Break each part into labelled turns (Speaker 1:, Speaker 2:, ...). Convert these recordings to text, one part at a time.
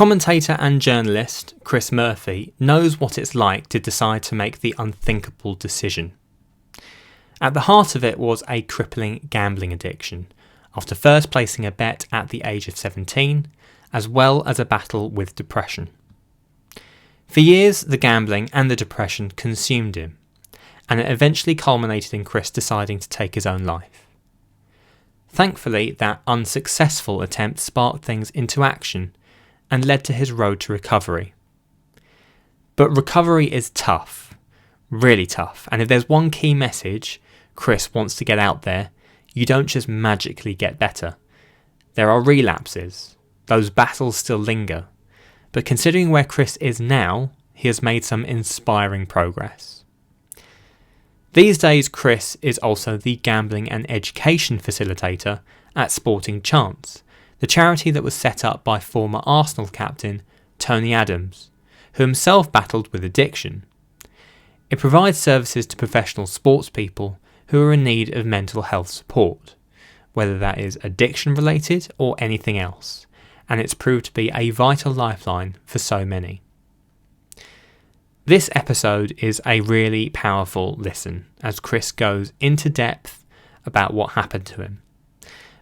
Speaker 1: Commentator and journalist Chris Murphy knows what it's like to decide to make the unthinkable decision. At the heart of it was a crippling gambling addiction, after first placing a bet at the age of 17, as well as a battle with depression. For years, the gambling and the depression consumed him, and it eventually culminated in Chris deciding to take his own life. Thankfully, that unsuccessful attempt sparked things into action and led to his road to recovery. But recovery is tough, really tough, and if there's one key message Chris wants to get out there, you don't just magically get better. There are relapses. Those battles still linger. But considering where Chris is now, he has made some inspiring progress. These days, Chris is also the gambling and education facilitator at Sporting Chance, the charity that was set up by former Arsenal captain Tony Adams, who himself battled with addiction. It provides services to professional sports people who are in need of mental health support, whether that is addiction related or anything else, and it's proved to be a vital lifeline for so many. This episode is a really powerful listen as Chris goes into depth about what happened to him.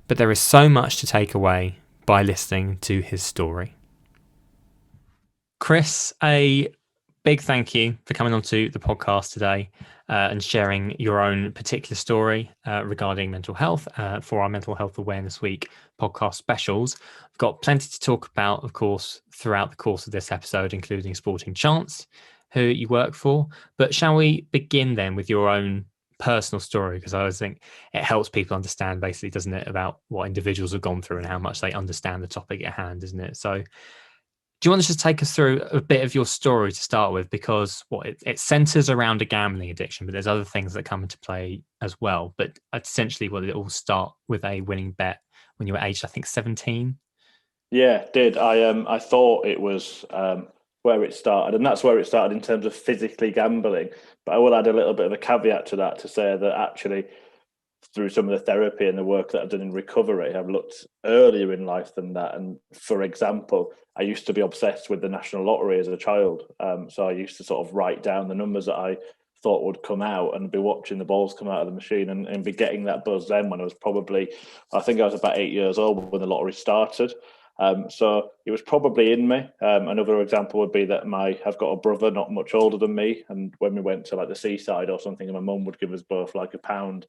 Speaker 1: But there is so much to take away by listening to his story. Chris, a big thank you for coming onto the podcast today and sharing your own particular story regarding mental health for our Mental Health Awareness Week podcast specials. I've got plenty to talk about, of course, throughout the course of this episode, including Sporting Chance, who you work for. But shall we begin then with your own personal story, because I always think it helps people understand, basically, doesn't it, about what individuals have gone through and how much they understand the topic at hand, isn't it? So do you want to just take us through a bit of your story to start with? Because it centers around a gambling addiction, but there's other things that come into play as well. But essentially, it all start with a winning bet when you were aged, I think, 17.
Speaker 2: Yeah, it did. I thought it was where it started, and that's where it started in terms of physically gambling. But I will add a little bit of a caveat to that to say that actually, through some of the therapy and the work that I've done in recovery, I've looked earlier in life than that. And for example, I used to be obsessed with the National Lottery as a child. So I used to sort of write down the numbers that I thought would come out and be watching the balls come out of the machine and be getting that buzz then when I was I think I was about 8 years old when the lottery started. So it was probably in me. Another example would be that I've got a brother not much older than me, and when we went to like the seaside or something, and my mum would give us both like £1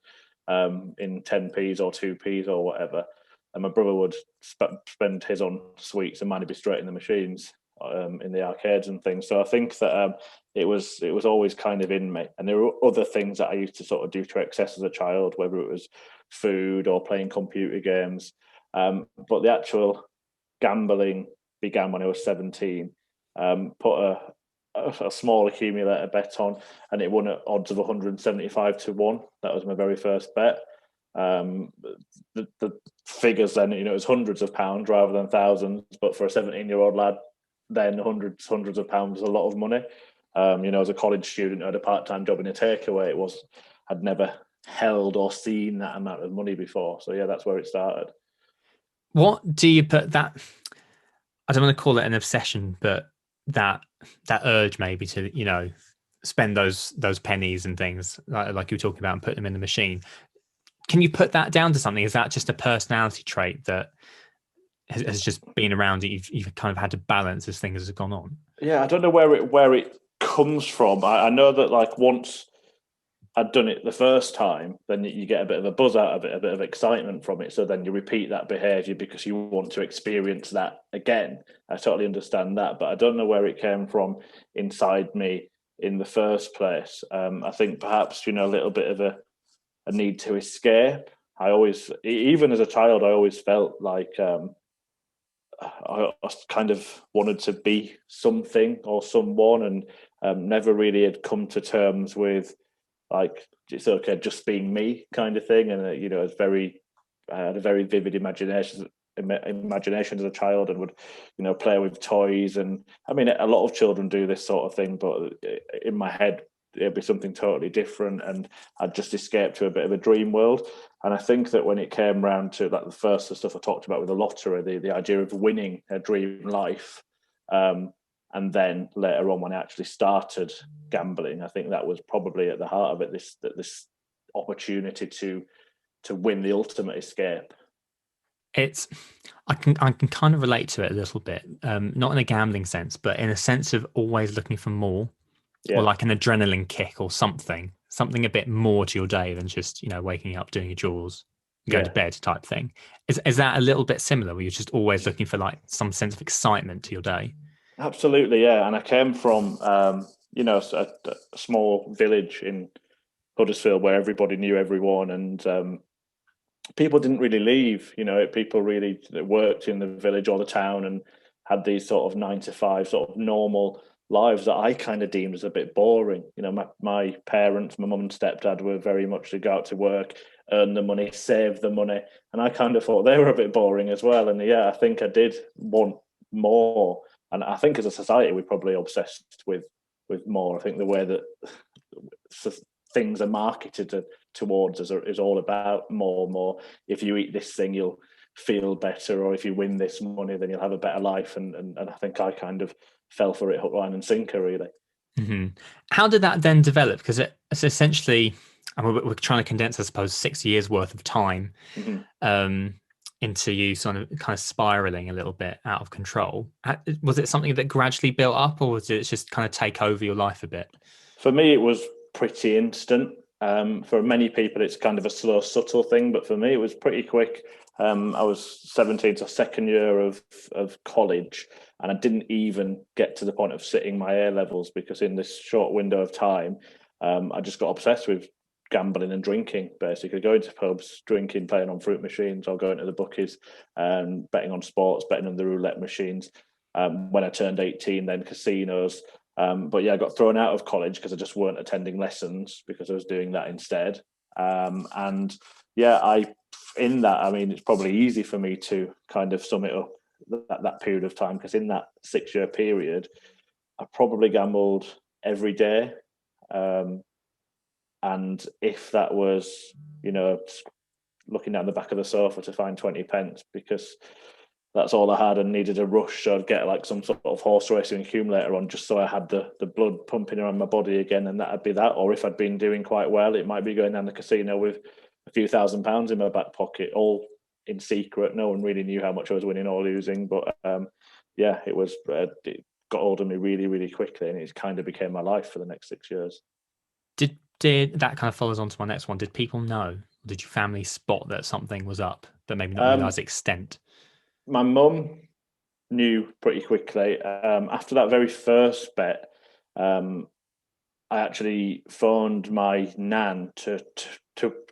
Speaker 2: in 10p's or 2p's or whatever, and my brother would spend his on sweets and mine would be straight in the machines in the arcades and things. So I think that it was always kind of in me, and there were other things that I used to sort of do to excess as a child, whether it was food or playing computer games. But the actual gambling began when I was 17. Put a small accumulator bet on, and it won at odds of 175 to 1. That was my very first bet. The figures then, it was hundreds of pounds rather than thousands, but for a 17-year-old lad, then hundreds of pounds was a lot of money. As a college student, I had a part-time job in a takeaway. I'd never held or seen that amount of money before. So yeah, that's where it started.
Speaker 1: What do you put that? I don't want to call it an obsession, but that urge maybe to spend those pennies and things like you were talking about and put them in the machine. Can you put that down to something? Is that just a personality trait that has just been around that you've kind of had to balance as things have gone on?
Speaker 2: Yeah, I don't know where it comes from. I know that like once I'd done it the first time, then you get a bit of a buzz out of it, a bit of excitement from it. So then you repeat that behaviour because you want to experience that again. I totally understand that, but I don't know where it came from inside me in the first place. I think perhaps, a little bit of a need to escape. I always, even as a child, I always felt like I kind of wanted to be something or someone, and never really had come to terms with like it's okay just being me kind of thing. And I had a very vivid imagination as a child, and would play with toys. And I mean, a lot of children do this sort of thing, but in my head it'd be something totally different, and I'd just escape to a bit of a dream world. And I think that when it came round to like the stuff I talked about with the lottery, the idea of winning a dream life, And then later on, when I actually started gambling, I think that was probably at the heart of it, this opportunity to win the ultimate escape.
Speaker 1: I can kind of relate to it a little bit, not in a gambling sense, but in a sense of always looking for more, or
Speaker 2: Yeah.
Speaker 1: like an adrenaline kick or something a bit more to your day than just, waking up, doing your chores, going to
Speaker 2: Yeah.
Speaker 1: bed type thing. Is that a little bit similar, where you're just always looking for like some sense of excitement to your day?
Speaker 2: Absolutely, yeah. And I came from, a small village in Huddersfield where everybody knew everyone, and people didn't really leave. People really worked in the village or the town and had these sort of 9 to 5 sort of normal lives that I kind of deemed as a bit boring. My parents, my mum and stepdad, were very much to go out to work, earn the money, save the money, and I kind of thought they were a bit boring as well. And yeah, I think I did want more, and I think as a society we're probably obsessed with more. I think the way that things are marketed towards us is all about more and more. If you eat this thing, you'll feel better, or if you win this money, then you'll have a better life. And I think I kind of fell for it hook, line, and sinker, really.
Speaker 1: Hmm. How did that then develop? Because it's essentially, I mean, we're trying to condense, I suppose, 6 years worth of time
Speaker 2: Mm-hmm.
Speaker 1: um, into you kind of spiraling a little bit out of control. Was it something that gradually built up, or was it just kind of take over your life a bit?
Speaker 2: For me, it was pretty instant. For many people, it's kind of a slow, subtle thing, but for me, it was pretty quick. I was 17, so second year of college, and I didn't even get to the point of sitting my A levels because in this short window of time, I just got obsessed with gambling and drinking. Basically, going to pubs, drinking, playing on fruit machines, or going to the bookies, and betting on sports, betting on the roulette machines. When I turned 18, then casinos. But yeah, I got thrown out of college because I just weren't attending lessons because I was doing that instead. And yeah, I mean, it's probably easy for me to kind of sum it up that period of time, because in that 6 year period, I probably gambled every day. Um, and if that was, looking down the back of the sofa to find 20 pence, because that's all I had and needed a rush. So I'd get like some sort of horse racing accumulator on just so I had the blood pumping around my body again, and that'd be that. Or if I'd been doing quite well, it might be going down the casino with a few £1,000s in my back pocket, all in secret. No one really knew how much I was winning or losing. But yeah, it got hold of me really, really quickly, and it kind of became my life for the next 6 years.
Speaker 1: Did that kind of follows on to my next one? Did people know? Did your family spot that something was up, but maybe not realize the extent?
Speaker 2: My mum knew pretty quickly. After that very first bet, um, I actually phoned my nan to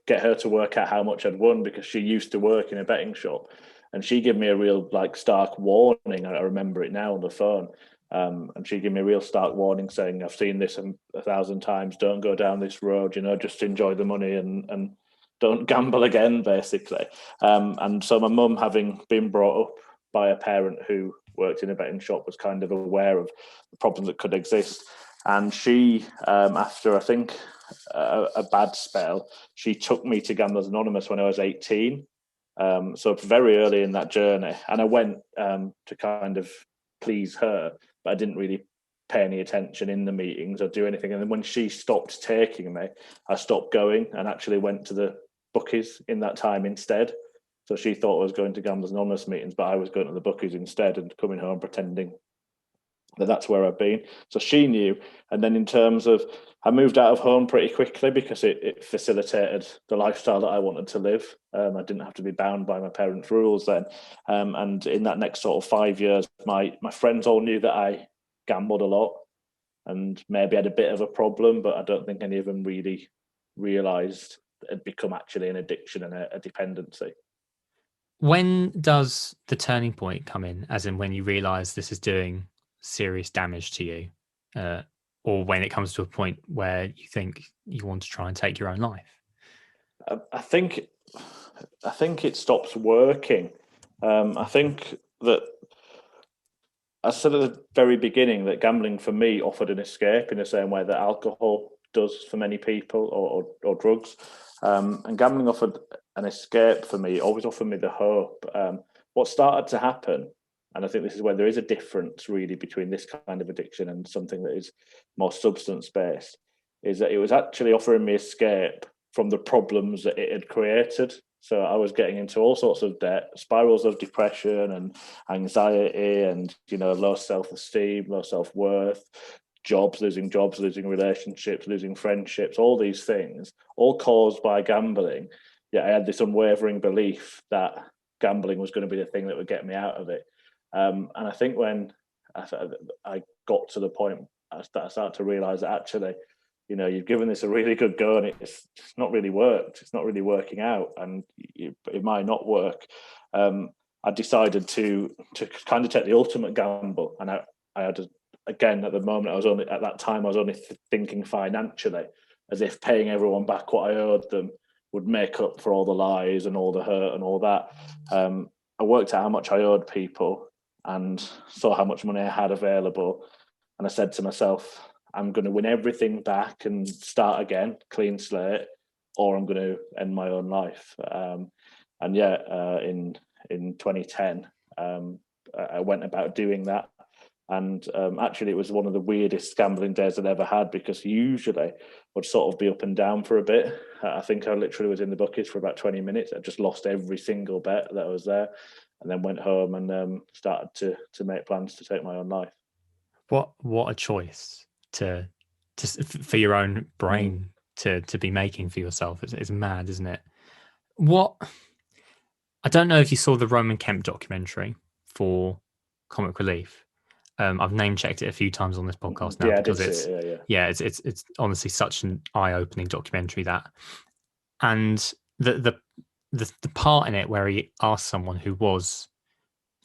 Speaker 2: get her to work out how much I'd won, because she used to work in a betting shop, and she gave me a real like stark warning. I remember it now on the phone. And she gave me a real stark warning saying, "I've seen this 1,000 times. Don't go down this road. Just enjoy the money and don't gamble again." Basically, and so my mum, having been brought up by a parent who worked in a betting shop, was kind of aware of the problems that could exist. And she, after I think a bad spell, she took me to Gamblers Anonymous when I was 18. So very early in that journey, and I went to kind of please her, but I didn't really pay any attention in the meetings or do anything. And then when she stopped taking me, I stopped going and actually went to the bookies in that time instead. So she thought I was going to Gamblers Anonymous meetings, but I was going to the bookies instead and coming home pretending that's where I've been. So she knew. And then in terms of, I moved out of home pretty quickly because it facilitated the lifestyle that I wanted to live. I didn't have to be bound by my parents' rules then. And in that next sort of 5 years, my friends all knew that I gambled a lot and maybe had a bit of a problem, but I don't think any of them really realised it had become actually an addiction and a dependency.
Speaker 1: When does the turning point come in, as in when you realize this is doing serious damage to you, uh, or when it comes to a point where you think you want to try and take your own life?
Speaker 2: I think it stops working. I think that I said at the very beginning that gambling for me offered an escape in the same way that alcohol does for many people, or drugs. And gambling offered an escape for me, always offered me the hope. What started to happen, and I think this is where there is a difference really between this kind of addiction and something that is more substance based, is that it was actually offering me escape from the problems that it had created. So I was getting into all sorts of debt, spirals of depression and anxiety, and low self-esteem, low self-worth, losing jobs, losing relationships, losing friendships, all these things, all caused by gambling. Yet I had this unwavering belief that gambling was going to be the thing that would get me out of it. And I think when I got to the point that I started to realize that actually, you've given this a really good go and it's not really worked. It's not really working out, and it might not work. I decided to kind of take the ultimate gamble, and I had again at the moment at that time I was only thinking financially, as if paying everyone back what I owed them would make up for all the lies and all the hurt and all that. I worked out how much I owed people and saw how much money I had available, and I said to myself, I'm going to win everything back and start again, clean slate, or I'm going to end my own life. In 2010, I went about doing that. And actually, it was one of the weirdest gambling days I'd ever had, because usually I'd sort of be up and down for a bit. I think I literally was in the buckets for about 20 minutes. I just lost every single bet that was there, and then went home and started to make plans to take my own life.
Speaker 1: What a choice to for your own brain to be making for yourself. It's mad, isn't it? I don't know if you saw the Roman Kemp documentary for Comic Relief. I've name checked it a few times on this podcast now, because it's honestly such an eye-opening documentary, that, and the part in it where he asked someone who was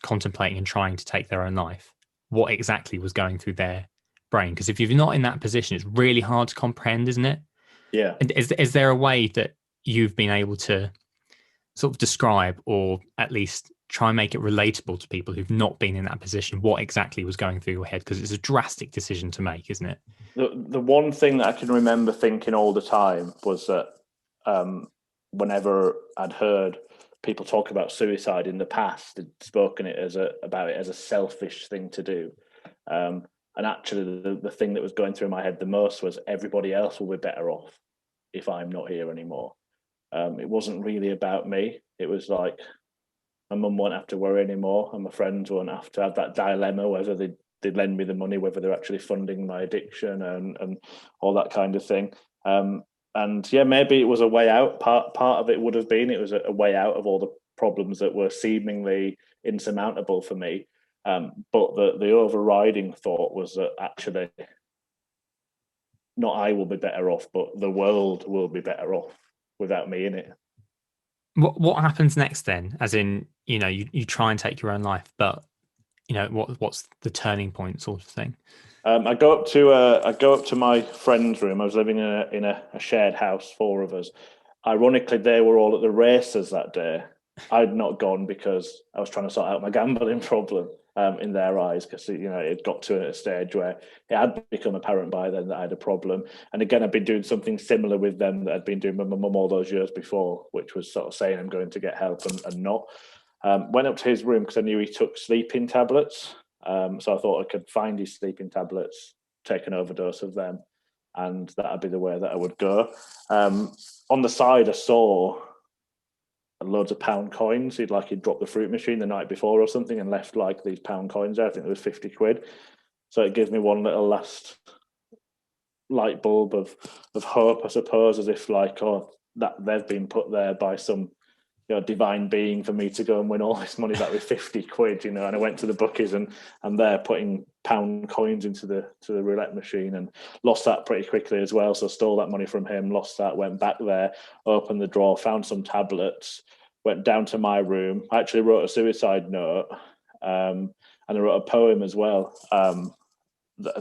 Speaker 1: contemplating and trying to take their own life what exactly was going through their brain, because if you're not in that position, it's really hard to comprehend, isn't it?
Speaker 2: Yeah.
Speaker 1: And is there a way that you've been able to sort of describe, or at least try and make it relatable to people who've not been in that position, what exactly was going through your head? Because it's a drastic decision to make, isn't it?
Speaker 2: The one thing that I can remember thinking all the time was that whenever I'd heard people talk about suicide in the past, they'd spoken about it as a selfish thing to do. And actually, the thing that was going through my head the most was everybody else will be better off if I'm not here anymore. It wasn't really about me. It was like, my mum won't have to worry anymore, and my friends won't have to have that dilemma whether they'd lend me the money, whether they're actually funding my addiction and all that kind of thing. And yeah, maybe it was a way out. Part of it would have been, it was a way out of all the problems that were seemingly insurmountable for me. But the overriding thought was that actually not I will be better off, but the world will be better off without me in it.
Speaker 1: What happens next then? As in, you try and take your own life, but what's the turning point, sort of thing?
Speaker 2: I go up to my friend's room. I was living in a shared house, four of us. Ironically, they were all at the races that day. I'd not gone because I was trying to sort out my gambling problem in their eyes, because it got to a stage where it had become apparent by then that I had a problem. And again, I'd been doing something similar with them that I'd been doing with my mum all those years before, which was sort of saying I'm going to get help and not. Went up to his room because I knew he took sleeping tablets. So I thought I could find his sleeping tablets, take an overdose of them, and that'd be the way that I would go. On the side, I saw loads of pound coins. He'd dropped the fruit machine the night before or something and left these pound coins there. I think there was 50 quid. So it gave me one little last light bulb of hope, I suppose, as if that they've been put there by some divine being for me to go and win all this money back with 50 quid, and I went to the bookies and they're putting pound coins into the roulette machine, and lost that pretty quickly as well. So stole that money from him, lost that, went back there, opened the drawer, found some tablets, went down to my room. I actually wrote a suicide note, and I wrote a poem as well,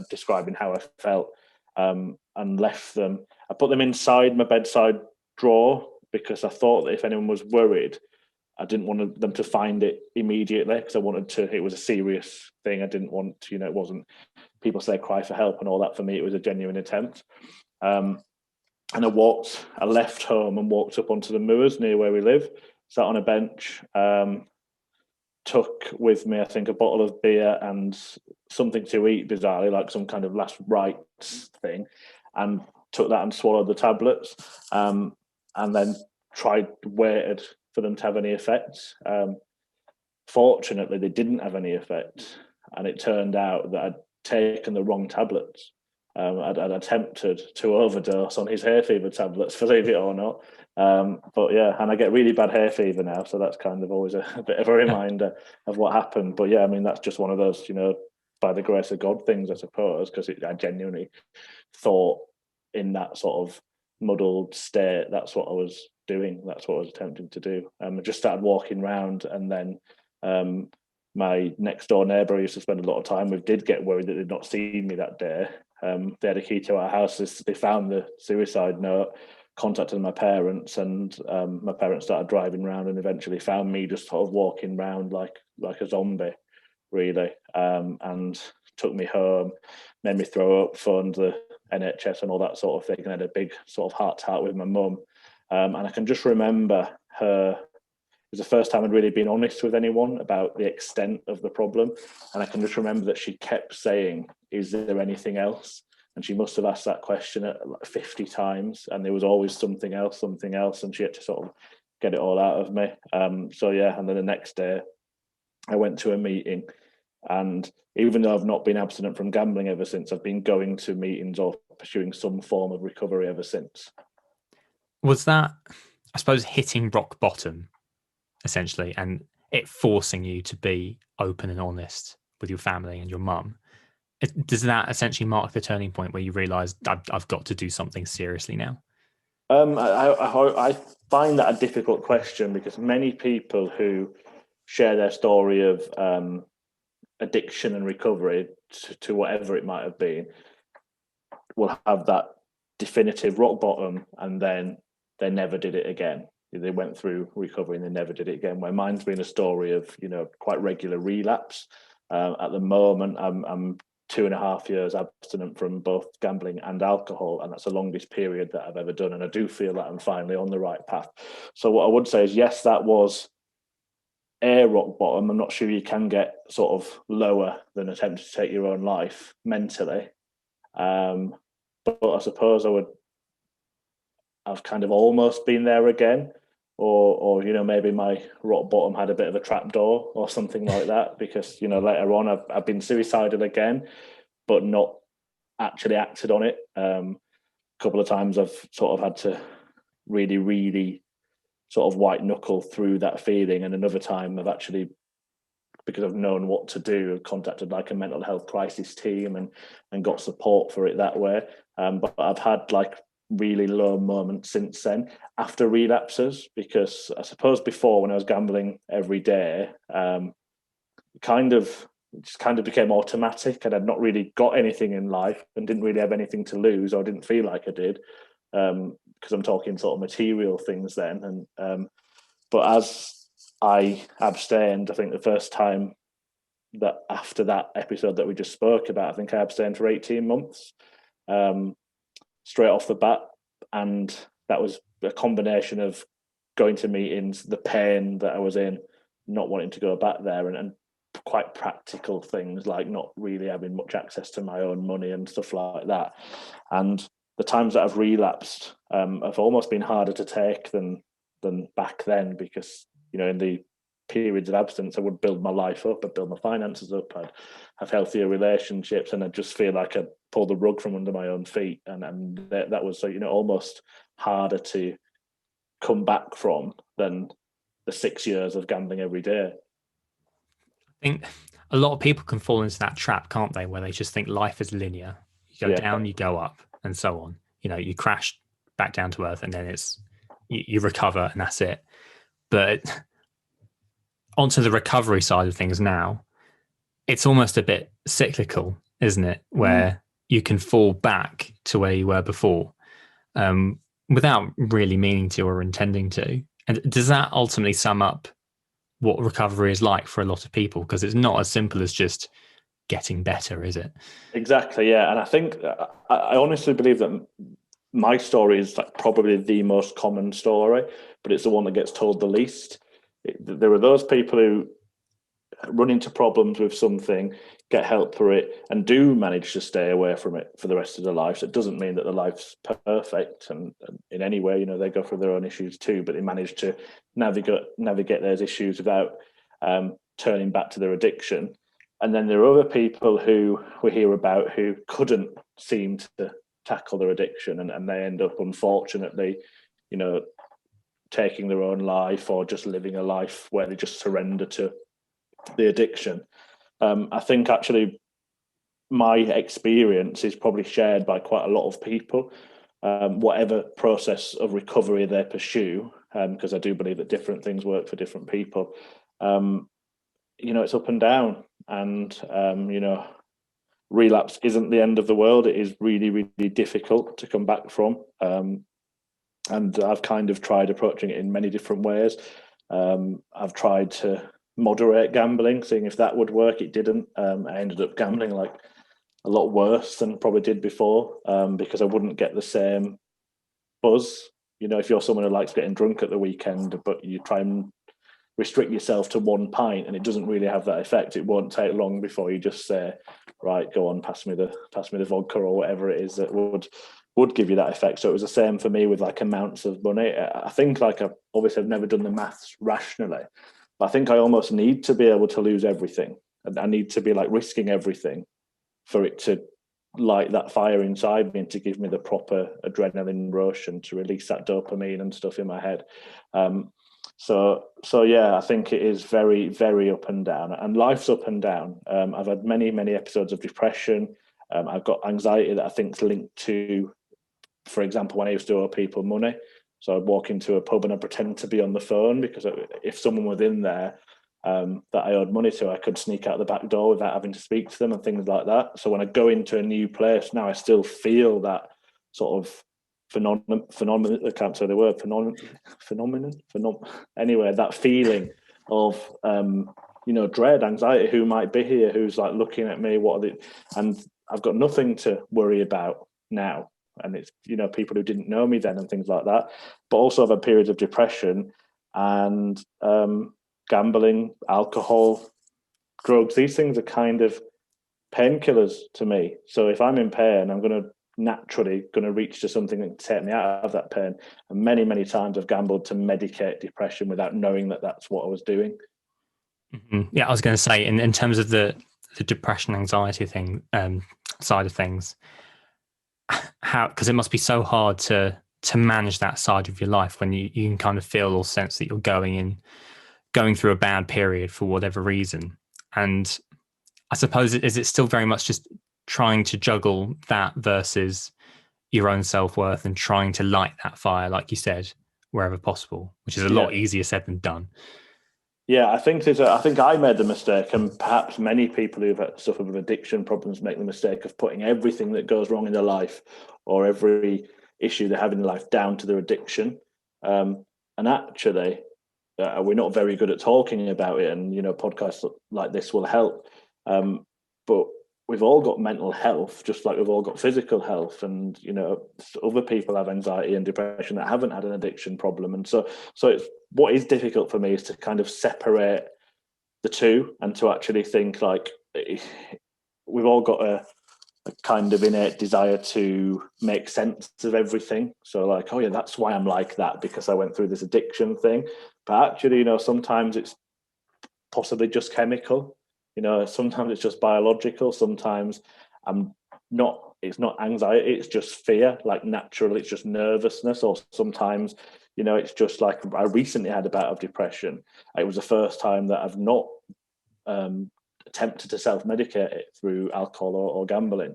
Speaker 2: describing how I felt, and left them. I put them inside my bedside drawer, because I thought that if anyone was worried, I didn't want them to find it immediately, because I wanted it was a serious thing. I didn't want, it wasn't, people say cry for help and all that. For me, it was a genuine attempt. And I left home and walked up onto the moors near where we live, sat on a bench, took with me, I think, a bottle of beer and something to eat, bizarrely, like some kind of last rites thing, and took that and swallowed the tablets, and then waited for them to have any effect. Fortunately, they didn't have any effect, and it turned out that I'd taken the wrong tablets. I'd attempted to overdose on his hay fever tablets, believe it or not. But yeah, and I get really bad hay fever now, so that's kind of always a bit of a reminder of what happened. But yeah, I mean, that's just one of those, by the grace of God things, I suppose, because I genuinely thought in that sort of muddled state, that's what I was doing. That's what I was attempting to do. I just started walking around, and then my next door neighbour I used to spend a lot of time with did get worried that they'd not seen me that day. They had a key to our house. They found the suicide note, contacted my parents, and my parents started driving around and eventually found me just sort of walking around like a zombie, really, and took me home, made me throw up, phoned the NHS and all that sort of thing, and had a big sort of heart-to-heart with my mum. And I can just remember her. It was the first time I'd really been honest with anyone about the extent of the problem. And I can just remember that she kept saying, "Is there anything else?" And she must have asked that question like 50 times. And there was always something else. And she had to sort of get it all out of me. So yeah, and then the next day I went to a meeting. And even though I've not been abstinent from gambling ever since, I've been going to meetings or pursuing some form of recovery ever since.
Speaker 1: Was that, I suppose, hitting rock bottom, essentially, and it forcing you to be open and honest with your family and your mum? Does that essentially mark the turning point where you realise I've got to do something seriously now?
Speaker 2: I find that a difficult question, because many people who share their story of addiction and recovery to whatever it might have been will have that definitive rock bottom, and then they never did it again. They went through recovery and they never did it again. Where mine's been a story of quite regular relapse. At the moment, I'm 2.5 years abstinent from both gambling and alcohol, and that's the longest period that I've ever done. And I do feel that I'm finally on the right path. So what I would say is, yes, that was a rock bottom. I'm not sure you can get sort of lower than attempting to take your own life mentally. But I suppose I've kind of almost been there again, or maybe my rock bottom had a bit of a trapdoor or something like that, because later on I've been suicidal again, but not actually acted on it. A couple of times I've sort of had to really, really sort of white knuckle through that feeling, and another time I've actually, because I've known what to do, I've contacted like a mental health crisis team and got support for it that way. But I've had like really low moments since then after relapses, because I suppose before, when I was gambling every day, it just kind of became automatic, and I'd not really got anything in life and didn't really have anything to lose, or didn't feel like I did, because I'm talking sort of material things then. And but as I abstained, I think the first time that after that episode that we just spoke about, I think I abstained for 18 months, straight off the bat. And that was a combination of going to meetings, the pain that I was in, not wanting to go back there, and quite practical things like not really having much access to my own money and stuff like that. And the times that I've relapsed have almost been harder to take than back then, because in the periods of abstinence, I would build my life up, I'd build my finances up, I'd have healthier relationships, and I'd just feel like I'd pull the rug from under my own feet, and that was almost harder to come back from than the 6 years of gambling every day.
Speaker 1: I think a lot of people can fall into that trap, can't they, where they just think life is linear. You go down, you go up, and so on. You crash back down to earth, and then you recover, and that's it. But onto the recovery side of things now, it's almost a bit cyclical, isn't it? Where you can fall back to where you were before, without really meaning to or intending to. And does that ultimately sum up what recovery is like for a lot of people? Because it's not as simple as just getting better, is it?
Speaker 2: Exactly, yeah. And I think I honestly believe that my story is like probably the most common story, but it's the one that gets told the least. There are those people who run into problems with something, get help for it, and do manage to stay away from it for the rest of their life. So it doesn't mean that the life's perfect and in any way, they go through their own issues too, but they manage to navigate those issues without turning back to their addiction. And then there are other people who we hear about who couldn't seem to tackle their addiction, and they end up, unfortunately, taking their own life, or just living a life where they just surrender to the addiction. I think actually my experience is probably shared by quite a lot of people, whatever process of recovery they pursue, because I do believe that different things work for different people. It's up and down, and relapse isn't the end of the world. It is really, really difficult to come back from. And I've kind of tried approaching it in many different ways. I've tried to moderate gambling, seeing if that would work. It didn't. I ended up gambling like a lot worse than probably did before, because I wouldn't get the same buzz. If you're someone who likes getting drunk at the weekend, but you try and restrict yourself to 1 pint and it doesn't really have that effect, it won't take long before you just say, right, go on, pass me the vodka or whatever it is that would give you that effect. So it was the same for me with like amounts of money. I think I've never done the maths rationally, but I think I almost need to be able to lose everything. And I need to be like risking everything for it to light that fire inside me and to give me the proper adrenaline rush and to release that dopamine and stuff in my head. So yeah, I think it is very, very up and down, and life's up and down. I've had many, many episodes of depression. I've got anxiety that I think is linked to, for example, when I used to owe people money. So I'd walk into a pub and I'd pretend to be on the phone, because if someone was in there that I owed money to, I could sneak out the back door without having to speak to them and things like that. So when I go into a new place now, I still feel that sort of phenomenon. I can't say the word phenomenon. Anyway, that feeling of dread, anxiety. Who might be here? Who's like looking at me? What are they? And I've got nothing to worry about now. And it's people who didn't know me then and things like that. But also I've had periods of depression and gambling, alcohol, drugs. These things are kind of painkillers to me. So if I'm in pain, I'm naturally going to reach to something that can take me out of that pain. And many, many times I've gambled to medicate depression without knowing that that's what I was doing.
Speaker 1: Mm-hmm. Yeah, I was going to say, in terms of the depression, anxiety thing, side of things, because it must be so hard to manage that side of your life when you can kind of feel or sense that you're going through a bad period for whatever reason. And I suppose, is it still very much just trying to juggle that versus your own self-worth and trying to light that fire, like you said, wherever possible, which is a lot easier said than done.
Speaker 2: Yeah, I think I made the mistake, and perhaps many people who've suffered with addiction problems make the mistake of putting everything that goes wrong in their life or every issue they have in life down to their addiction. And actually, we're not very good at talking about it, and podcasts like this will help. But we've all got mental health, just like we've all got physical health, and other people have anxiety and depression that haven't had an addiction problem, and so it's what is difficult for me is to kind of separate the two and to actually think like we've all got a kind of innate desire to make sense of everything. So like, oh yeah, that's why I'm like that, because I went through this addiction thing. But actually, sometimes it's possibly just chemical. Sometimes it's just biological. Sometimes it's not anxiety, it's just fear, like naturally it's just nervousness. Or sometimes, it's just like, I recently had a bout of depression. It was the first time that I've not attempted to self-medicate it through alcohol or gambling.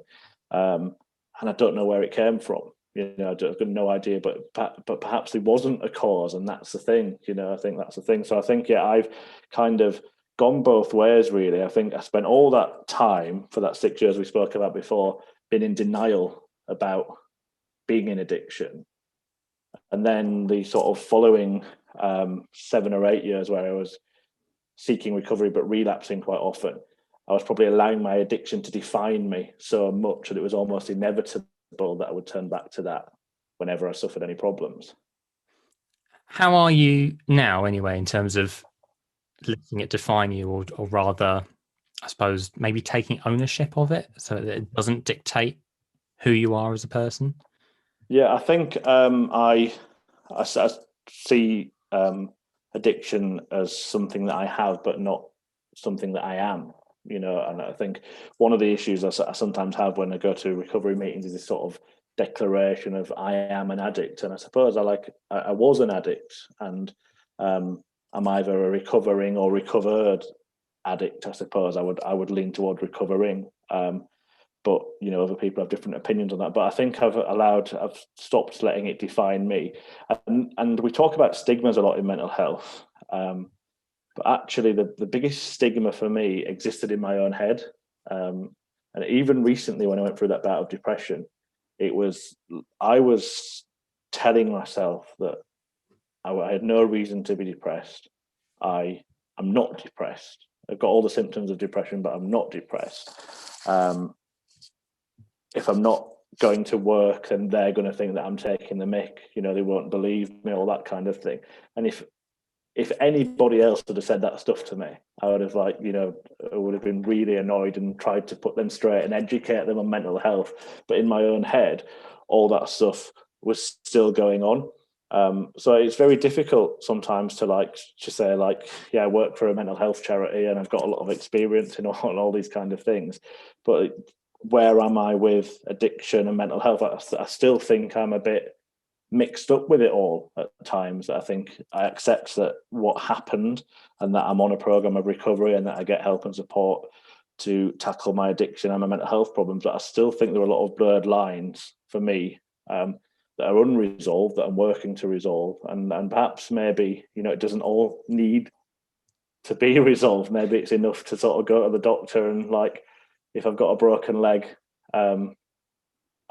Speaker 2: And I don't know where it came from. I've got no idea, but perhaps there wasn't a cause, and that's the thing. I think that's the thing. So I think, I've kind of gone both ways, really. I think I spent all that time, for that 6 years we spoke about before, been in denial about being in addiction. And then the sort of following 7 or 8 years where I was seeking recovery but relapsing quite often, I was probably allowing my addiction to define me so much that it was almost inevitable that I would turn back to that whenever I suffered any problems.
Speaker 1: How are you now, anyway, in terms of letting it define you, or rather, I suppose, maybe taking ownership of it so that it doesn't dictate who you are as a person?
Speaker 2: Yeah, I think I see addiction as something that I have, but not something that I am. And I think one of the issues I sometimes have when I go to recovery meetings is this sort of declaration of I am an addict, and I suppose I was an addict, and I'm either a recovering or recovered addict. I suppose I would lean toward recovering. But other people have different opinions on that. But I think I've stopped letting it define me. And we talk about stigmas a lot in mental health, but actually the biggest stigma for me existed in my own head. And even recently, when I went through that bout of depression, I was telling myself that I had no reason to be depressed. I'm not depressed. I've got all the symptoms of depression, but I'm not depressed. If I'm not going to work, then they're going to think that I'm taking the mick. They won't believe me, all that kind of thing. And if anybody else had said that stuff to me, I would have I would have been really annoyed and tried to put them straight and educate them on mental health. But in my own head, all that stuff was still going on. So it's very difficult sometimes to say yeah, I work for a mental health charity and I've got a lot of experience in all these kind of things, but where am I with addiction and mental health? I still think I'm a bit mixed up with it all at times. I think I accept that what happened and that I'm on a program of recovery and that I get help and support to tackle my addiction and my mental health problems. But I still think there are a lot of blurred lines for me that are unresolved that I'm working to resolve. And perhaps maybe, it doesn't all need to be resolved. Maybe it's enough to sort of go to the doctor and if I've got a broken leg, I'm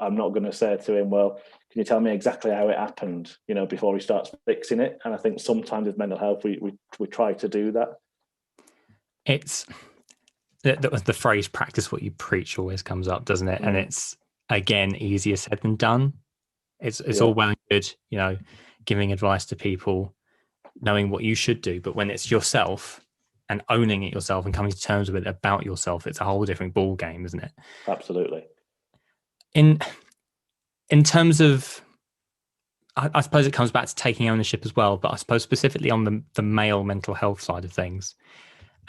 Speaker 2: not going to say to him, well, can you tell me exactly how it happened, before he starts fixing it? And I think sometimes with mental health, we try to do that.
Speaker 1: It's the phrase "practice what you preach" always comes up, doesn't it? And it's, again, easier said than done. It's all well and good, giving advice to people, knowing what you should do, but when it's yourself and owning it yourself and coming to terms with it about yourself, it's a whole different ball game, isn't it?
Speaker 2: Absolutely.
Speaker 1: In terms of, I suppose it comes back to taking ownership as well, but I suppose specifically on the male mental health side of things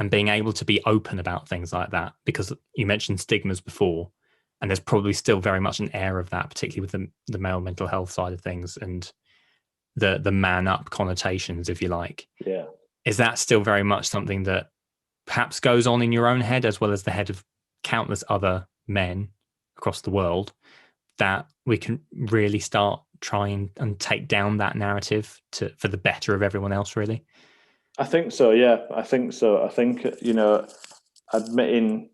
Speaker 1: and being able to be open about things like that, because you mentioned stigmas before, and there's probably still very much an air of that, particularly with the male mental health side of things and the man up connotations, if you like.
Speaker 2: Yeah.
Speaker 1: Is that still very much something that perhaps goes on in your own head as well as the head of countless other men across the world, that we can really start trying and take down that narrative for the better of everyone else, really?
Speaker 2: I think so. Yeah, I think so. I think, admitting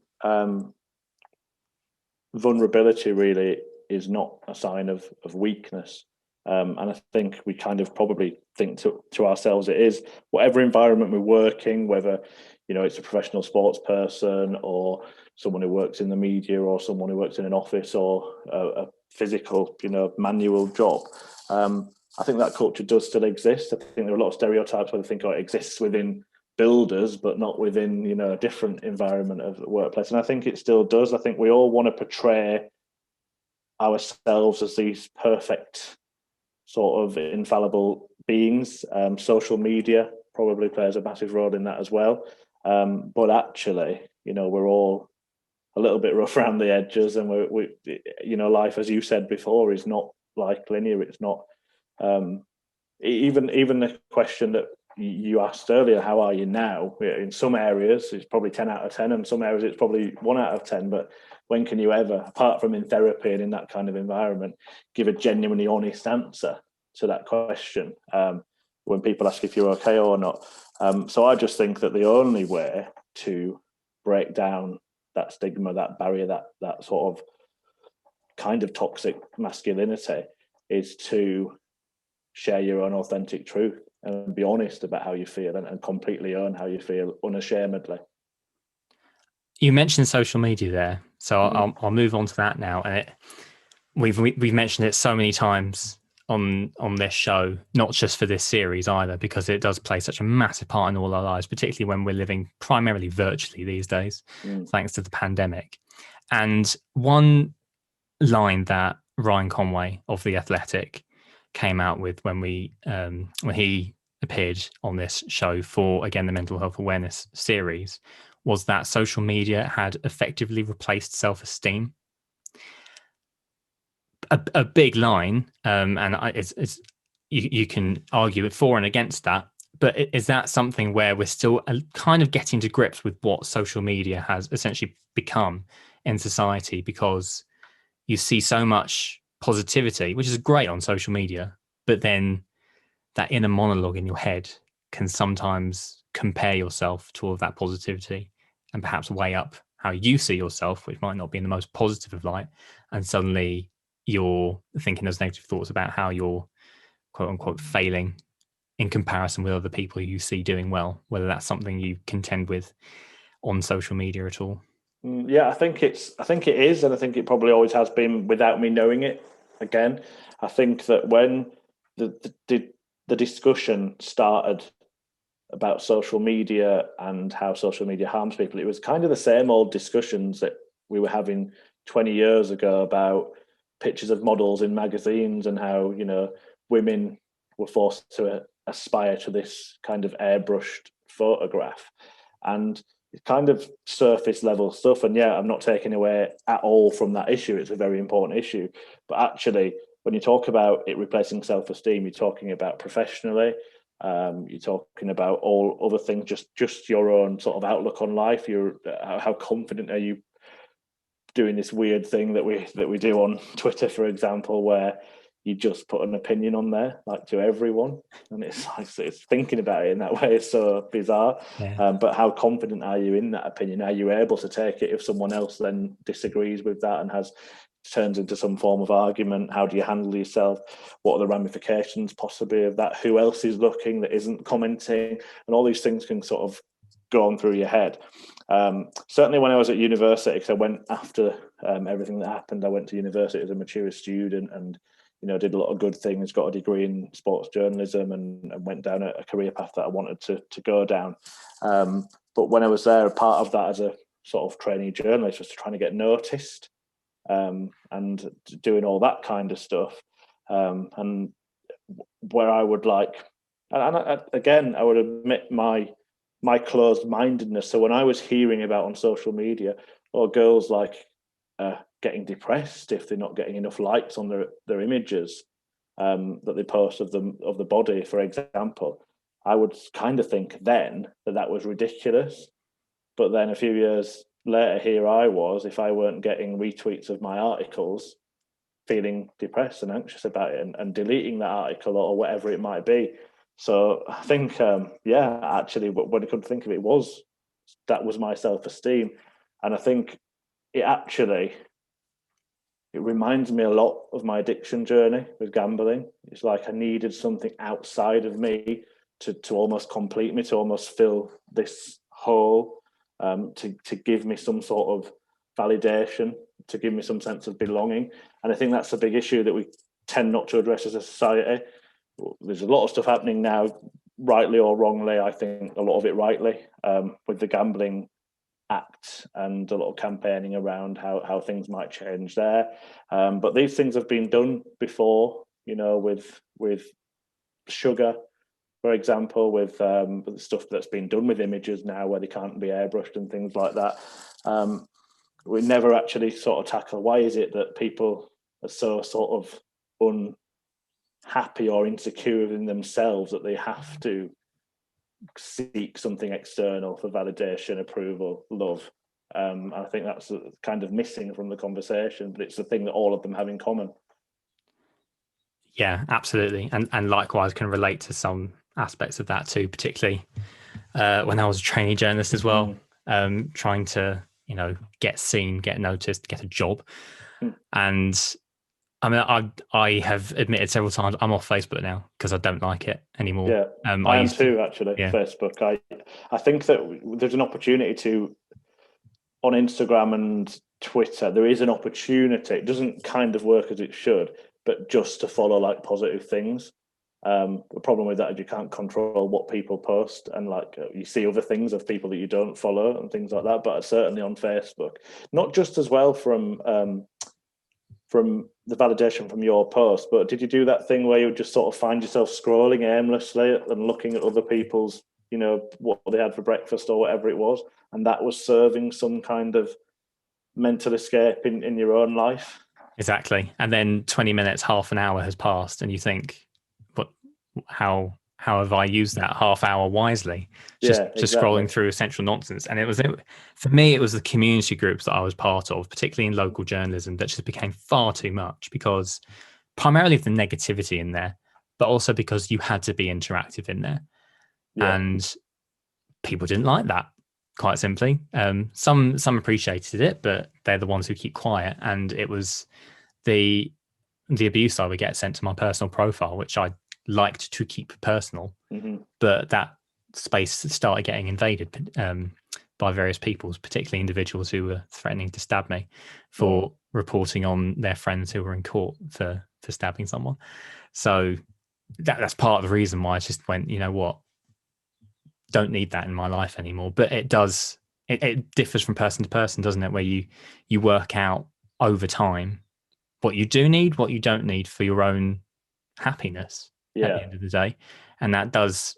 Speaker 2: vulnerability really is not a sign of weakness. And I think we kind of probably think to ourselves it is. Whatever environment we're working, whether it's a professional sports person or someone who works in the media or someone who works in an office or a physical manual job, I think that culture does still exist. I think there are a lot of stereotypes where they think it exists within builders but not within a different environment of the workplace, and I think it still does. I think we all want to portray ourselves as these perfect sort of infallible beings. Social media probably plays a massive role in that as well. But actually, we're all a little bit rough around the edges, and we life, as you said before, is not like linear. It's not even the question that you asked earlier, how are you now? In some areas, it's probably 10 out of 10, and some areas it's probably 1 out of 10. But when can you ever, apart from in therapy and in that kind of environment, give a genuinely honest answer to that question when people ask if you're okay or not? So I just think that the only way to break down that stigma, that barrier, that sort of kind of toxic masculinity is to share your own authentic truth and be honest about how you feel and completely own how you feel unashamedly.
Speaker 1: You mentioned social media there, so I'll move on to that now. And we've mentioned it so many times on this show, not just for this series either, because it does play such a massive part in all our lives, particularly when we're living primarily virtually these days, thanks to the pandemic. And one line that Ryan Conway of The Athletic came out with when he appeared on this show for, again, the mental health awareness series, was that social media had effectively replaced self-esteem. A big line, and it's you can argue for and against that, but is that something where we're still kind of getting to grips with what social media has essentially become in society? Because you see so much positivity, which is great on social media, but then that inner monologue in your head can sometimes compare yourself to all of that positivity and perhaps weigh up how you see yourself, which might not be in the most positive of light, and suddenly you're thinking those negative thoughts about how you're quote unquote failing in comparison with other people you see doing well, whether that's something you contend with on social media at all.
Speaker 2: Yeah, I think it is, and I think it probably always has been without me knowing it. Again, I think that when the discussion started about social media and how social media harms people, it was kind of the same old discussions that we were having 20 years ago about pictures of models in magazines and how, you know, women were forced to aspire to this kind of airbrushed photograph. And it's kind of surface level stuff. And yeah, I'm not taking away at all from that issue. It's a very important issue. But actually, when you talk about it replacing self-esteem, you're talking about professionally, you're talking about all other things, just your own sort of outlook on life. How confident are you doing this weird thing that we do on Twitter, for example, where you just put an opinion on there, like to everyone, and it's like it's thinking about it in that way is so bizarre.
Speaker 1: Yeah.
Speaker 2: But how confident are you in that opinion? Are you able to take it if someone else then disagrees with that and turns into some form of argument? How do you handle yourself? What are the ramifications possibly of that? Who else is looking that isn't commenting? And all these things can sort of go on through your head. Certainly when I was at university, because I went after everything that happened, I went to university as a mature student and, you know, did a lot of good things, got a degree in sports journalism and went down a career path that I wanted to go down. But when I was there, part of that as a sort of trainee journalist was trying to get noticed and doing all that kind of stuff. And where I would again, I would admit my closed-mindedness. So when I was hearing about on social media, or girls like getting depressed if they're not getting enough likes on their images that they post of the body, for example, I would kind of think then that was ridiculous. But then a few years later, here I was, if I weren't getting retweets of my articles, feeling depressed and anxious about it and deleting that article or whatever it might be. So I think, actually, when I could think of it, that was my self-esteem. And I think it reminds me a lot of my addiction journey with gambling. It's like I needed something outside of me to almost complete me, to almost fill this hole, to give me some sort of validation, to give me some sense of belonging. And I think that's a big issue that we tend not to address as a society. There's a lot of stuff happening now, rightly or wrongly. I think a lot of it rightly, with the Gambling Act and a lot of campaigning around how things might change there. But these things have been done before, you know, with sugar, for example, with the stuff that's been done with images now where they can't be airbrushed and things like that. We never actually sort of tackle why is it that people are so sort of unhappy or insecure in themselves that they have to seek something external for validation, approval, love. I think that's kind of missing from the conversation, but it's the thing that all of them have in common.
Speaker 1: Yeah, absolutely. And likewise can relate to some aspects of that too, particularly when I was a trainee journalist as well, trying to, you know, get seen, get noticed, get a job. And I mean, I have admitted several times I'm off Facebook now because I don't like it anymore.
Speaker 2: Yeah, I am too, actually. Yeah. Facebook. I think that there's an opportunity to, on Instagram and Twitter, there is an opportunity. It doesn't kind of work as it should, but just to follow like positive things. The problem with that is you can't control what people post, and like you see other things of people that you don't follow and things like that. But certainly on Facebook, not just as well from the validation from your post, but did you do that thing where you would just sort of find yourself scrolling aimlessly and looking at other people's, you know, what they had for breakfast or whatever it was, and that was serving some kind of mental escape in your own life?
Speaker 1: Exactly. And then 20 minutes, half an hour has passed, and you think, "What? How have I used that half hour wisely?" Just
Speaker 2: Yeah,
Speaker 1: just
Speaker 2: exactly.
Speaker 1: scrolling through essential nonsense. And for me, it was the community groups that I was part of, particularly in local journalism, that just became far too much, because primarily the negativity in there, but also because you had to be interactive in there,
Speaker 2: Yeah,
Speaker 1: and people didn't like that. Quite simply, some appreciated it, but they're the ones who keep quiet. And it was the abuse I would get sent to my personal profile, which I liked to keep personal, but that space started getting invaded by various people, particularly individuals who were threatening to stab me for reporting on their friends who were in court for stabbing someone. So that's part of the reason why I just went, you know what, don't need that in my life anymore. But it does, it differs from person to person, doesn't it? Where you work out over time what you do need, what you don't need for your own happiness at the end of the day. And that does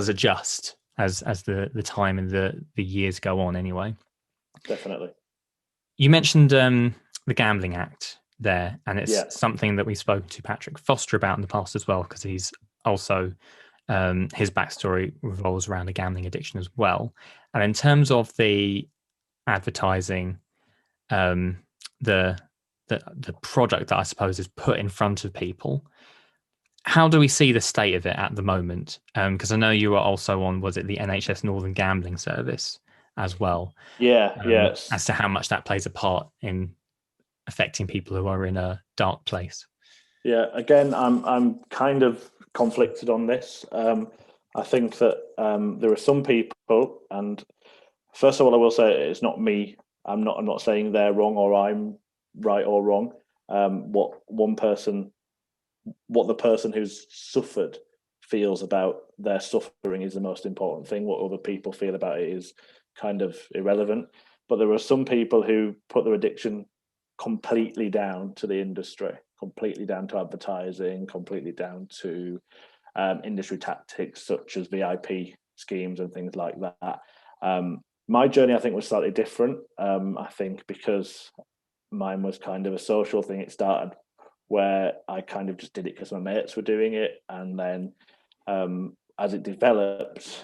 Speaker 1: adjust as the time and the years go on anyway.
Speaker 2: Definitely.
Speaker 1: You mentioned the Gambling Act there, and it's something that we've spoken to Patrick Foster about in the past as well, because he's also his backstory revolves around a gambling addiction as well. And in terms of the advertising, the product that I suppose is put in front of people, how do we see the state of it at the moment? Because I know you were also on, was it the NHS Northern Gambling Service as well?
Speaker 2: Yes.
Speaker 1: As to how much that plays a part in affecting people who are in a dark place.
Speaker 2: Yeah, again, I'm kind of conflicted on this. I think that there are some people, and first of all, I will say it's not me. I'm not saying they're wrong or I'm right or wrong. What the person who's suffered feels about their suffering is the most important thing. What other people feel about it is kind of irrelevant. But there are some people who put their addiction completely down to the industry, completely down to advertising, completely down to industry tactics such as VIP schemes and things like that. My journey, I think, was slightly different. I think because mine was kind of a social thing. It started where I kind of just did it because my mates were doing it, and then as it developed,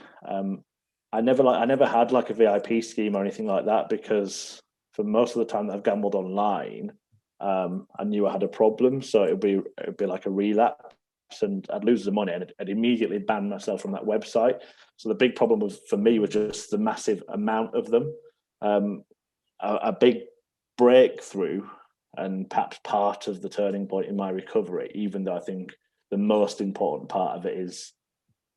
Speaker 2: I never had like a VIP scheme or anything like that, because for most of the time that I've gambled online, I knew I had a problem, so it'd be like a relapse, and I'd lose the money, and I'd immediately ban myself from that website. So the big problem for me was just the massive amount of them. A big breakthrough, and perhaps part of the turning point in my recovery, even though I think the most important part of it is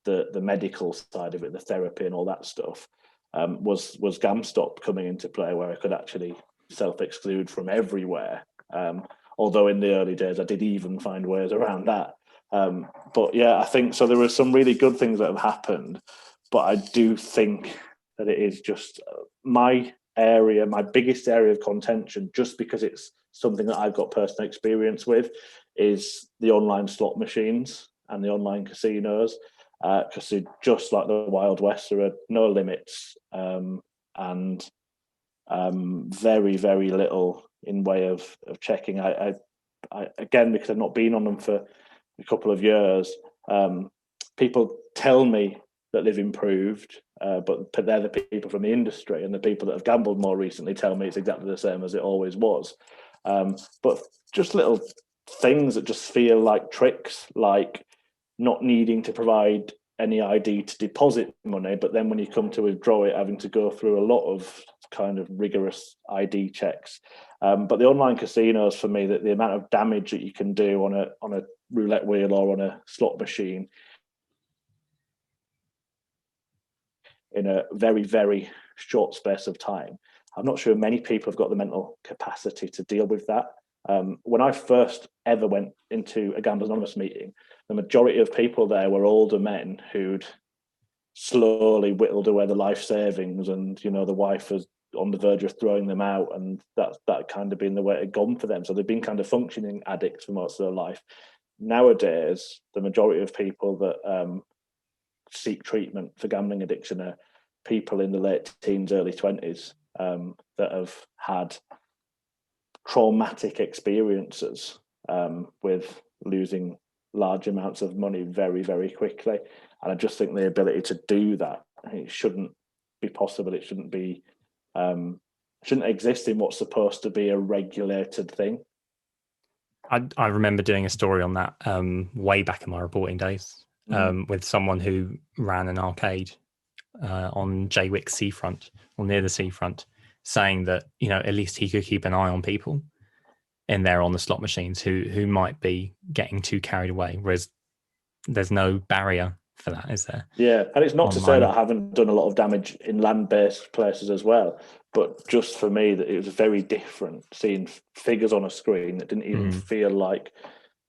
Speaker 2: the medical side of it, the therapy and all that stuff, was GamStop coming into play, where I could actually self-exclude from everywhere. Although in the early days I did even find ways around that. But yeah, I think so. There were some really good things that have happened, but I do think that it is just my biggest area of contention, just because it's something that I've got personal experience with, is the online slot machines and the online casinos, because they're just like the Wild West. There are no limits, and very, very little in way of checking. I again, because I've not been on them for a couple of years, people tell me that they've improved, but they're the people from the industry, and the people that have gambled more recently tell me it's exactly the same as it always was. But just little things that just feel like tricks, like not needing to provide any ID to deposit money, but then when you come to withdraw it, having to go through a lot of kind of rigorous ID checks. But the online casinos, for me, that the amount of damage that you can do on a roulette wheel or on a slot machine in a very, very short space of time, I'm not sure many people have got the mental capacity to deal with that. When I first ever went into a Gamblers Anonymous meeting, the majority of people there were older men who'd slowly whittled away the life savings, and the wife was on the verge of throwing them out, and that kind of been the way it had gone for them. So they've been kind of functioning addicts for most of their life. Nowadays, the majority of people that seek treatment for gambling addiction are people in the late teens, early 20s, that have had traumatic experiences with losing large amounts of money very, very quickly. And I just think the ability to do that, it shouldn't be possible. It shouldn't be, shouldn't exist in what's supposed to be a regulated thing.
Speaker 1: I remember doing a story on that way back in my reporting days with someone who ran an arcade on Jaywick's seafront, or near the seafront, saying that at least he could keep an eye on people in there on the slot machines who might be getting too carried away, whereas there's no barrier for that, is there?
Speaker 2: Yeah, and it's not
Speaker 1: online.
Speaker 2: To say that I haven't done a lot of damage in land-based places as well, but just for me, that it was very different seeing figures on a screen that didn't even feel like,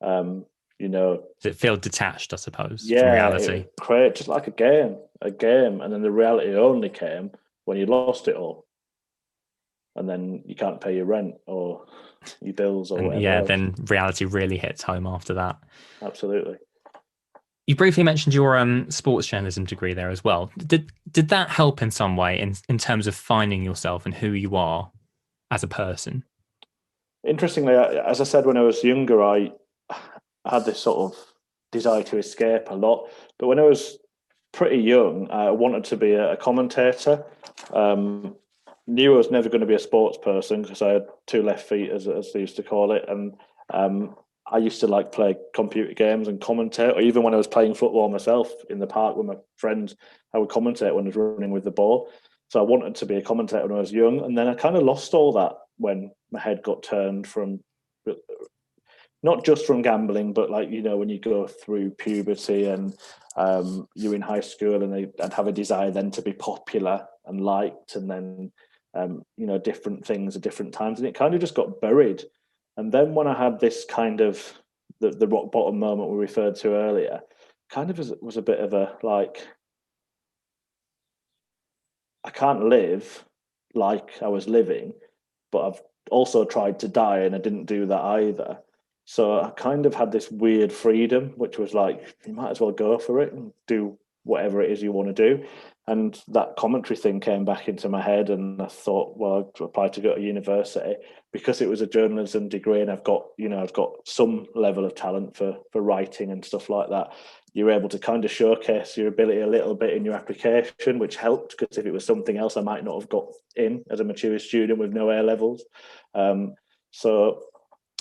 Speaker 1: it feel detached, I suppose,
Speaker 2: from
Speaker 1: reality.
Speaker 2: It just like a game, and then the reality only came when you lost it all, and then you can't pay your rent or your bills or whatever.
Speaker 1: Yeah,
Speaker 2: else.
Speaker 1: Then reality really hits home after that.
Speaker 2: Absolutely.
Speaker 1: You briefly mentioned your sports journalism degree there as well. Did that help in some way in terms of finding yourself and who you are as a person?
Speaker 2: Interestingly, as I said, when I was younger, I had this sort of desire to escape a lot. But when I was pretty young, I wanted to be a commentator. Knew I was never going to be a sports person because I had two left feet, as they used to call it. And I used to play computer games and commentate, or even when I was playing football myself in the park with my friends, I would commentate when I was running with the ball. So I wanted to be a commentator when I was young, and then I kind of lost all that when my head got turned from, not just from gambling, but when you go through puberty and you're in high school, and I'd have a desire then to be popular and liked, and then different things at different times, and it kind of just got buried. And then when I had this kind of the rock bottom moment we referred to earlier, kind of was a bit of a I can't live like I was living, but I've also tried to die, and I didn't do that either. So I kind of had this weird freedom, which was you might as well go for it and do whatever it is you want to do. And that commentary thing came back into my head, and I thought, well, I'd apply to go to university because it was a journalism degree, and I've got some level of talent for writing and stuff like that. You're able to kind of showcase your ability a little bit in your application, which helped, because if it was something else, I might not have got in as a mature student with no A levels. So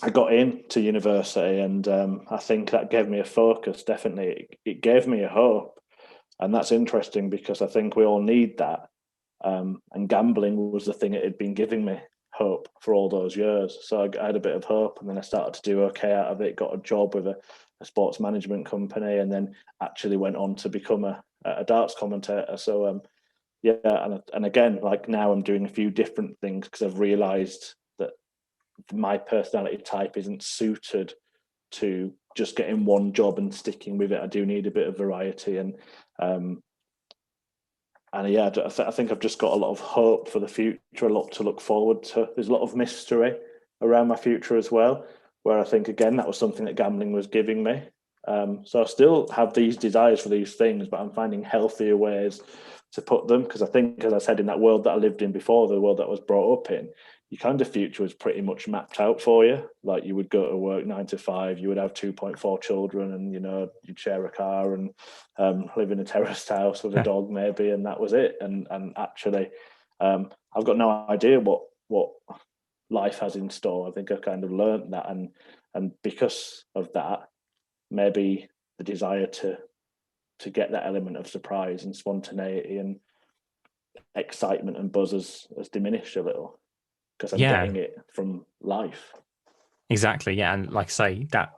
Speaker 2: I got into university, and I think that gave me a focus. Definitely, it gave me a hope, and that's interesting because I think we all need that. And gambling was the thing that had been giving me hope for all those years. So I had a bit of hope, and then I started to do okay out of it. Got a job with a sports management company, and then actually went on to become a darts commentator. So yeah, and again, now I'm doing a few different things because I've realised that my personality type isn't suited to just getting one job and sticking with it. I do need a bit of variety, and yeah, I think I've just got a lot of hope for the future, a lot to look forward to. There's a lot of mystery around my future as well, where I think, again, that was something that gambling was giving me. So I still have these desires for these things, but I'm finding healthier ways to put them, because I think, as I said, in that world that I lived in before, the world that I was brought up in, your kind of future was pretty much mapped out for you. You would go to work 9 to 5, you would have 2.4 children, and you'd share a car and live in a terraced house with a dog maybe, and that was it. And actually, I've got no idea what life has in store. I think I've kind of learned that, and because of that, maybe the desire to get that element of surprise and spontaneity and excitement and buzz has diminished a little, because I'm getting it from life.
Speaker 1: Exactly, yeah. And like I say, that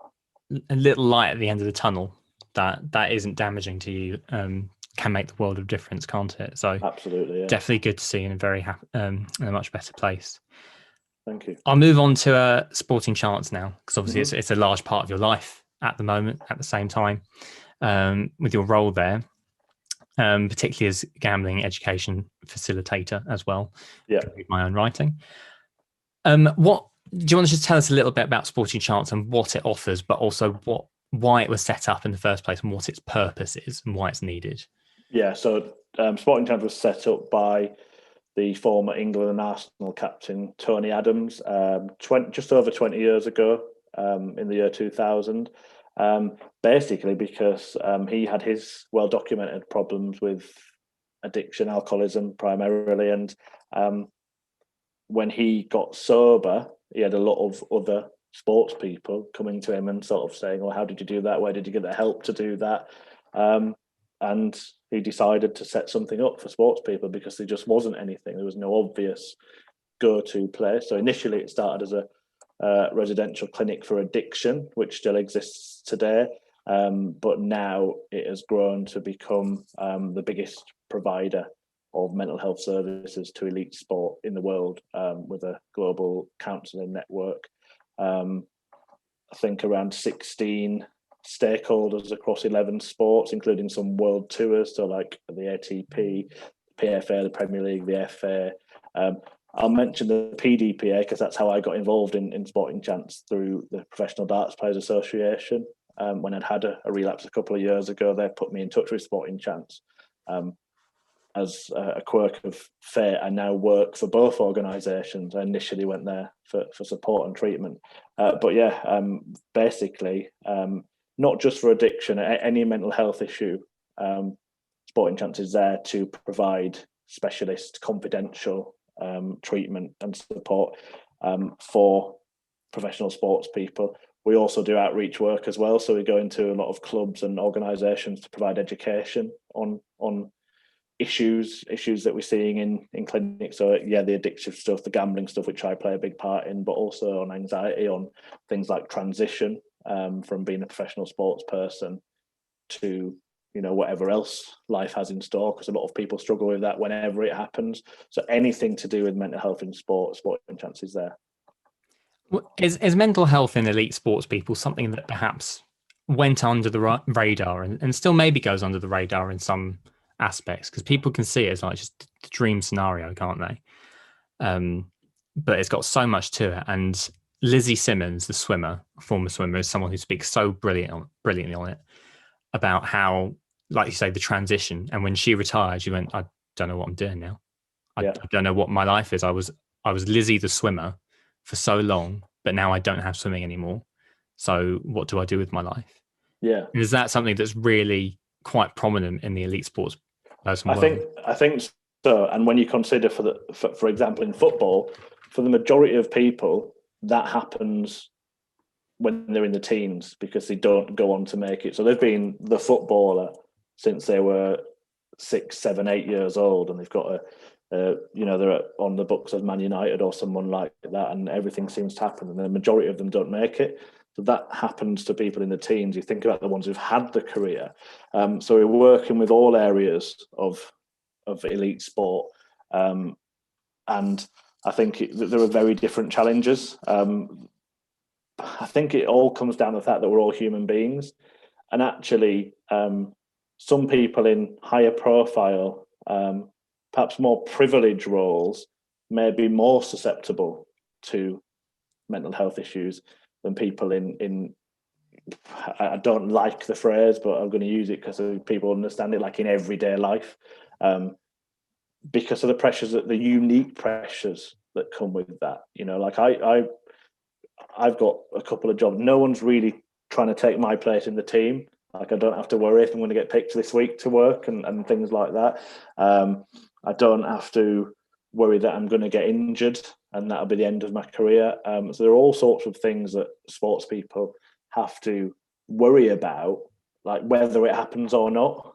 Speaker 1: a little light at the end of the tunnel that isn't damaging to you can make the world of difference, can't it? So
Speaker 2: absolutely, yeah.
Speaker 1: Definitely good to see you in a very in a much better place.
Speaker 2: Thank you.
Speaker 1: I'll move on to sporting chance now, because obviously
Speaker 2: Mm-hmm.
Speaker 1: it's a large part of your life at the moment, at the same time, with your role there, particularly as gambling education facilitator as well.
Speaker 2: Yeah.
Speaker 1: My own writing. What do you want to just tell us a little bit about sporting chance and what it offers, but also why it was set up in the first place and what its purpose is and why it's needed?
Speaker 2: Yeah, so Sporting Chance was set up by the former England and Arsenal captain Tony Adams, just over 20 years ago, in the year 2000. Basically, because he had his well-documented problems with addiction, alcoholism primarily, and when he got sober, he had a lot of other sports people coming to him and sort of saying, "Oh, how did you do that? Where did you get the help to do that?" And he decided to set something up for sports people because there just wasn't anything. There was no obvious go-to place. So initially, it started as a residential clinic for addiction, which still exists today. But now it has grown to become the biggest provider of mental health services to elite sport in the world, with a global counselling network. I think around 16 stakeholders across 11 sports, including some world tours, so like the ATP, PFA, the Premier League, the FA. I'll mention the PDPA because that's how I got involved in Sporting Chance, through the Professional Darts Players Association. When I'd had a relapse a couple of years ago, they put me in touch with Sporting Chance. As a quirk of fate, I now work for both organisations. I initially went there for support and treatment. But yeah, basically, not just for addiction, any mental health issue, Sporting Chance is there to provide specialist, confidential treatment and support for professional sports people. We also do outreach work as well. So we go into a lot of clubs and organisations to provide education on issues that we're seeing in clinics. So yeah, the addictive stuff, the gambling stuff, which I play a big part in, but also on anxiety, on things like transition, from being a professional sports person to whatever else life has in store, because a lot of people struggle with that whenever it happens. So anything to do with mental health in Sporting Chance is there.
Speaker 1: Is mental health in elite sports people something that perhaps went under the radar and still maybe goes under the radar in some aspects, because people can see it as like just the dream scenario, can't they? But it's got so much to it. And Lizzie Simmons, the former swimmer, is someone who speaks so brilliantly on it, about how, like you say, the transition. And when she retired, she went, I don't know what I'm doing now. I don't know what my life is. I was Lizzie the swimmer for so long, but now I don't have swimming anymore. So what do I do with my life?
Speaker 2: Yeah.
Speaker 1: And is that something that's really quite prominent in the elite sports person world?
Speaker 2: I think so. And when you consider, for example, in football, for the majority of people, that happens when they're in the teens because they don't go on to make it. So they've been the footballer since they were 6, 7, 8 years old, and they've got they're on the books as Man United or someone like that, and everything seems to happen, and the majority of them don't make it. So that happens to people in the teens. You think about the ones who've had the career. So we're working with all areas of elite sport, and I think there are very different challenges. I think it all comes down to the fact that we're all human beings, and actually, some people in higher profile, perhaps more privileged roles, may be more susceptible to mental health issues than people in I don't like the phrase, but I'm going to use it because people understand it, like in everyday life, because of the pressures, the unique pressures that come with that. Like I've got a couple of jobs. No one's really trying to take my place in the team. Like I don't have to worry if I'm going to get picked this week to work and things like that. I don't have to worry that I'm going to get injured and that'll be the end of my career. So there are all sorts of things that sports people have to worry about, like whether it happens or not.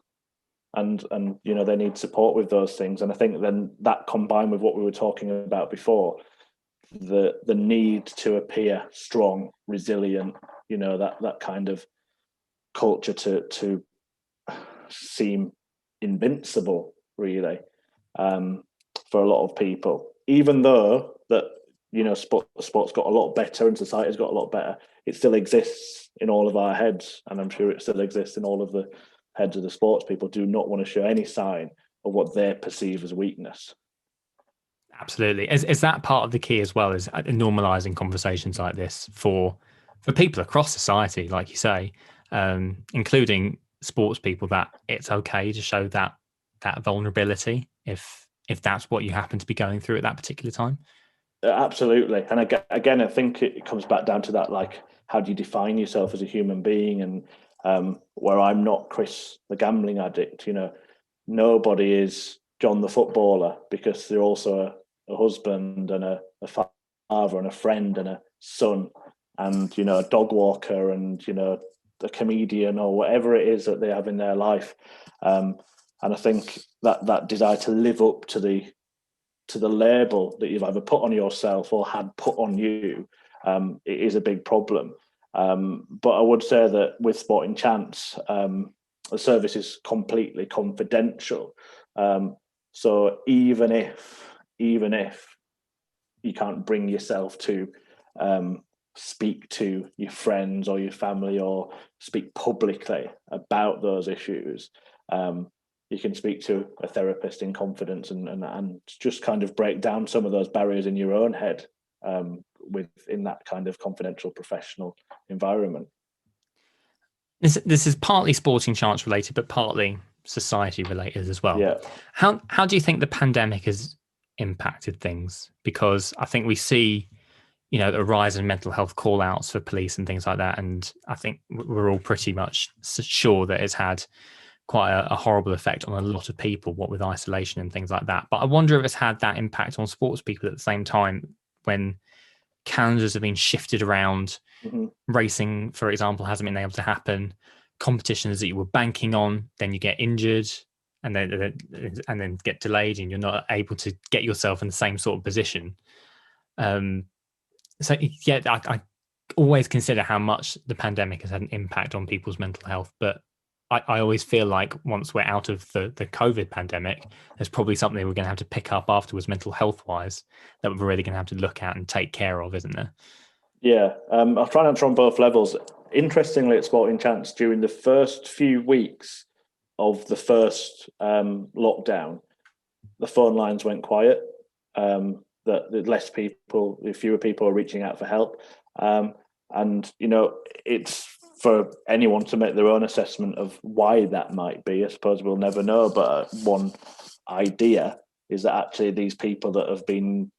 Speaker 2: And they need support with those things. And I think then that combined with what we were talking about before, the need to appear strong, resilient, that kind of culture to seem invincible, really, for a lot of people, even though that sports got a lot better and society's got a lot better, it still exists in all of our heads, and I'm sure it still exists in all of the heads of the sports people. Do not want to show any sign of what they perceive as weakness.
Speaker 1: Absolutely. Is that part of the key as well, is normalizing conversations like this for people across society, like you say, including sports people, that it's okay to show that vulnerability if that's what you happen to be going through at that particular time?
Speaker 2: Absolutely. And again, I think it comes back down to that, like, how do you define yourself as a human being? And where I'm not Chris, the gambling addict, nobody is John the footballer, because they're also a husband and a father and a friend and a son and, a dog walker and, a comedian or whatever it is that they have in their life. And I think that desire to live up to the label that you've either put on yourself or had put on you, it is a big problem. But I would say that with Sporting Chance, the service is completely confidential. So even if you can't bring yourself to speak to your friends or your family or speak publicly about those issues, you can speak to a therapist in confidence and just kind of break down some of those barriers in your own head, within that kind of confidential professional environment.
Speaker 1: This is partly Sporting Chance related, but partly society related as well.
Speaker 2: Yeah.
Speaker 1: How do you think the pandemic has impacted things? Because I think we see, a rise in mental health call outs for police and things like that. And I think we're all pretty much sure that it's had quite a horrible effect on a lot of people, what with isolation and things like that. But I wonder if it's had that impact on sports people at the same time, when calendars have been shifted around.
Speaker 2: Mm-hmm.
Speaker 1: Racing, for example, hasn't been able to happen. Competitions that you were banking on, then you get injured and then get delayed, and you're not able to get yourself in the same sort of position. So yeah, I always consider how much the pandemic has had an impact on people's mental health, but I always feel like once we're out of the COVID pandemic, there's probably something we're going to have to pick up afterwards, mental health wise, that we're really going to have to look at and take care of, isn't there?
Speaker 2: Yeah, I'll try and answer on both levels. Interestingly, at Sporting Chance, during the first few weeks of the first lockdown, the phone lines went quiet. That fewer people are reaching out for help, and it's for anyone to make their own assessment of why that might be. I suppose we'll never know, but one idea is that actually these people that have been,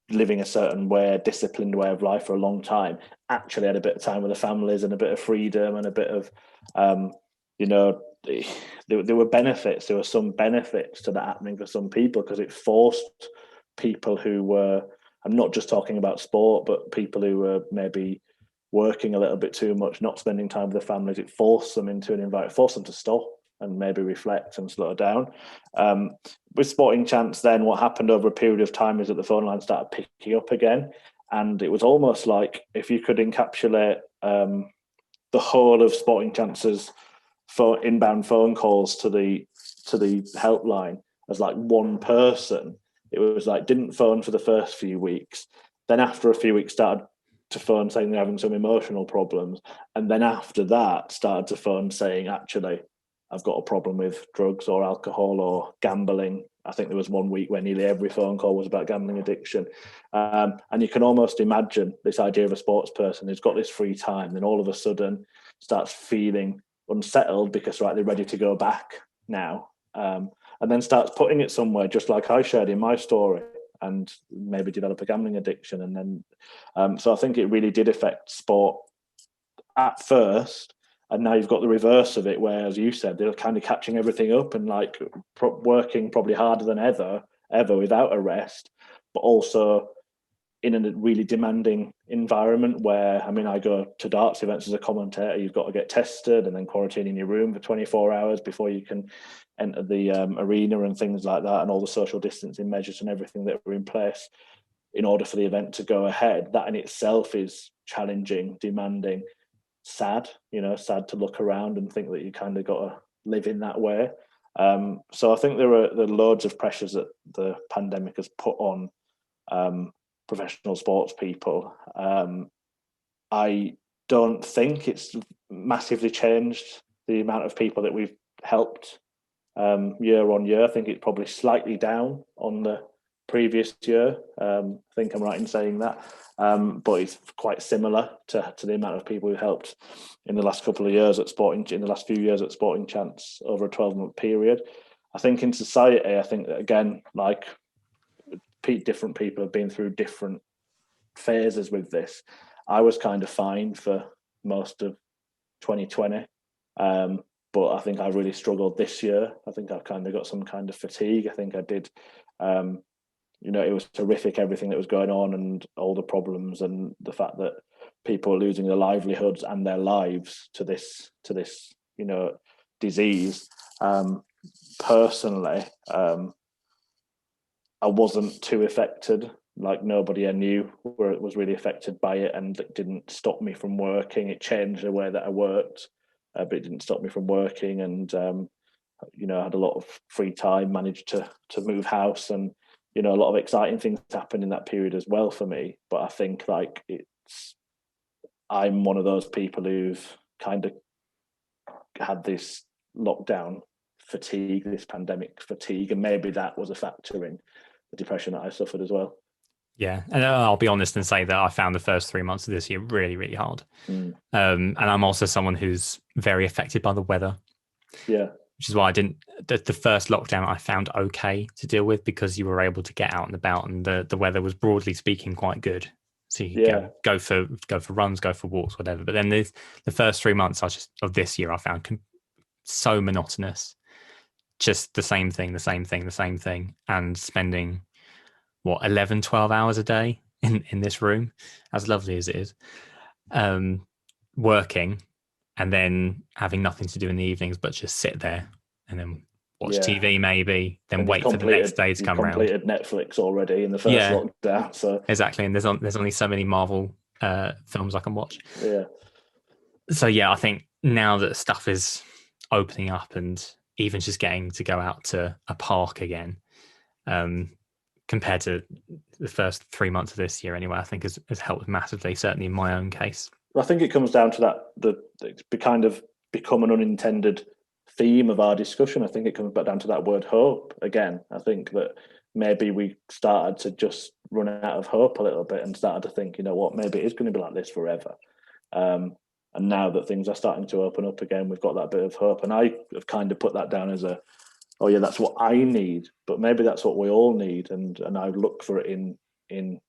Speaker 2: living a certain way, a disciplined way of life for a long time, actually had a bit of time with their families and a bit of freedom and a bit of, there were benefits. There were some benefits to that happening for some people, because it forced people who were, I'm not just talking about sport, but people who were maybe working a little bit too much, not spending time with their families, it forced them into an environment, forced them to stop and maybe reflect and slow down. With Sporting Chance, then what happened over a period of time is that the phone line started picking up again, and it was almost like if you could encapsulate the whole of Sporting Chance's inbound phone calls to the helpline as like one person. It was like, didn't phone for the first few weeks, then after a few weeks started to phone saying they're having some emotional problems, and then after that started to phone saying, actually, I've got a problem with drugs or alcohol or gambling. I think there was 1 week where nearly every phone call was about gambling addiction. And you can almost imagine this idea of a sports person who's got this free time, then all of a sudden starts feeling unsettled because, right, they're ready to go back now. And then starts putting it somewhere, just like I shared in my story, and maybe develop a gambling addiction. And then, so I think it really did affect sport at first. And now you've got the reverse of it, where, as you said, they're kind of catching everything up and like working probably harder than ever without a rest, but also in a really demanding environment where, I mean, I go to darts events as a commentator. You've got to get tested and then quarantine in your room for 24 hours before you can enter the arena and things like that, and all the social distancing measures and everything that were in place in order for the event to go ahead. That in itself is challenging, demanding, sad to look around and think that you kind of got to live in that way. So I think there are loads of pressures that the pandemic has put on professional sports people. I don't think it's massively changed the amount of people that we've helped year on year. I think it's probably slightly down on the previous year. I think I'm right in saying that. But it's quite similar to the amount of people who helped in the last couple of years at in the last few years at Sporting Chance over a 12-month period. I think in society, I think that, again, like different people have been through different phases with this. I was kind of fine for most of 2020. But I think I really struggled this year. I think I've kind of got some kind of fatigue. I think I did. It was terrific, everything that was going on and all the problems and the fact that people are losing their livelihoods and their lives to this, disease. Personally, I wasn't too affected. Like, nobody I knew was really affected by it, and it didn't stop me from working. It changed the way that I worked, but it didn't stop me from working. And I had a lot of free time, managed to move house, and a lot of exciting things happened in that period as well for me. But I think I'm one of those people who've kind of had this lockdown fatigue, this pandemic fatigue, and maybe that was a factor in the depression that I suffered as well.
Speaker 1: Yeah, and I'll be honest and say that I found the first 3 months of this year really, really hard.
Speaker 2: Mm.
Speaker 1: And I'm also someone who's very affected by the weather.
Speaker 2: Yeah.
Speaker 1: Which is why I didn't. The first lockdown I found okay to deal with, because you were able to get out and about, and the weather was, broadly speaking, quite good. So you could go for runs, go for walks, whatever. But then the first 3 months of this year I found so monotonous. Just the same thing, and spending 11, 12 hours a day in this room, as lovely as it is, working, and then having nothing to do in the evenings but just sit there and then watch TV, maybe, then and wait for the next day to come around.
Speaker 2: You've completed Netflix already in the first lockdown. So
Speaker 1: exactly, and there's only so many Marvel films I can watch.
Speaker 2: Yeah.
Speaker 1: So I think now that stuff is opening up, and even just getting to go out to a park again, compared to the first 3 months of this year anyway, I think has helped massively, certainly in my own case.
Speaker 2: I think it comes down to that, it's kind of become an unintended theme of our discussion. I think it comes back down to that word hope again. I think that maybe we started to just run out of hope a little bit and started to think, maybe it is going to be like this forever. And now that things are starting to open up again, we've got that bit of hope. And I have kind of put that down as that's what I need, but maybe that's what we all need. And I look for it in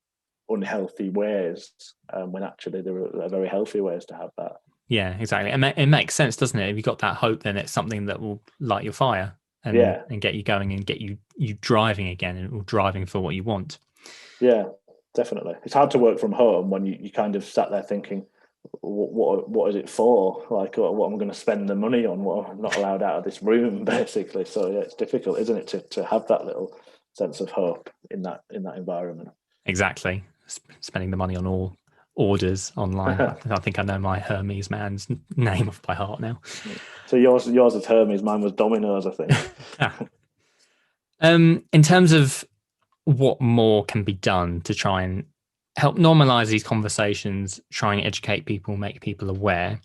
Speaker 2: unhealthy ways, when actually there are very healthy ways to have that.
Speaker 1: Yeah, exactly. And it makes sense, doesn't it? If you've got that hope, then it's something that will light your fire and get you going and get you driving again, and driving for what you want.
Speaker 2: Yeah, definitely. It's hard to work from home when you kind of sat there thinking, what is it for? Like, what am I going to spend the money on? What I'm not allowed out of this room, basically. So it's difficult, isn't it, to have that little sense of hope in that environment.
Speaker 1: Exactly. Spending the money on all orders online. I think I know my Hermes man's name off by heart now.
Speaker 2: So yours is Hermes, mine was Domino's, I think.
Speaker 1: In terms of what more can be done to try and help normalize these conversations, try and educate people, make people aware,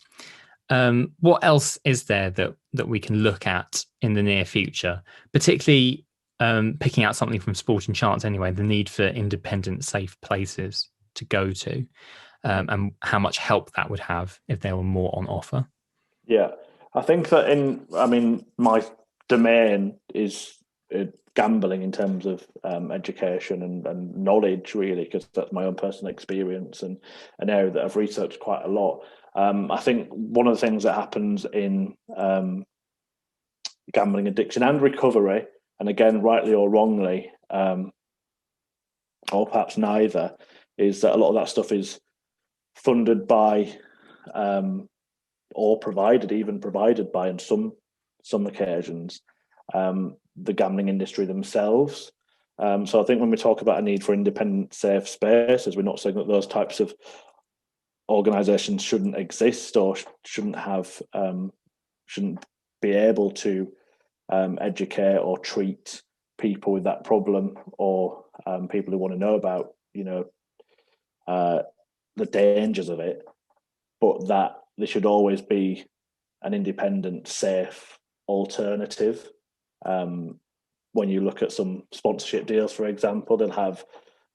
Speaker 1: what else is there that we can look at in the near future, particularly picking out something from Sporting Chance anyway, the need for independent, safe places to go to, and how much help that would have if there were more on offer?
Speaker 2: Yeah, I think that my domain is gambling in terms of education and knowledge, really, because that's my own personal experience and an area that I've researched quite a lot. I think one of the things that happens in gambling addiction and recovery, and again, rightly or wrongly, or perhaps neither, is that a lot of that stuff is funded by or provided by, on some occasions, the gambling industry themselves. So I think when we talk about a need for independent, safe spaces, we're not saying that those types of organisations shouldn't exist or shouldn't be able to educate or treat people with that problem, or people who want to know about, the dangers of it, but that there should always be an independent, safe alternative. When you look at some sponsorship deals, for example, they'll have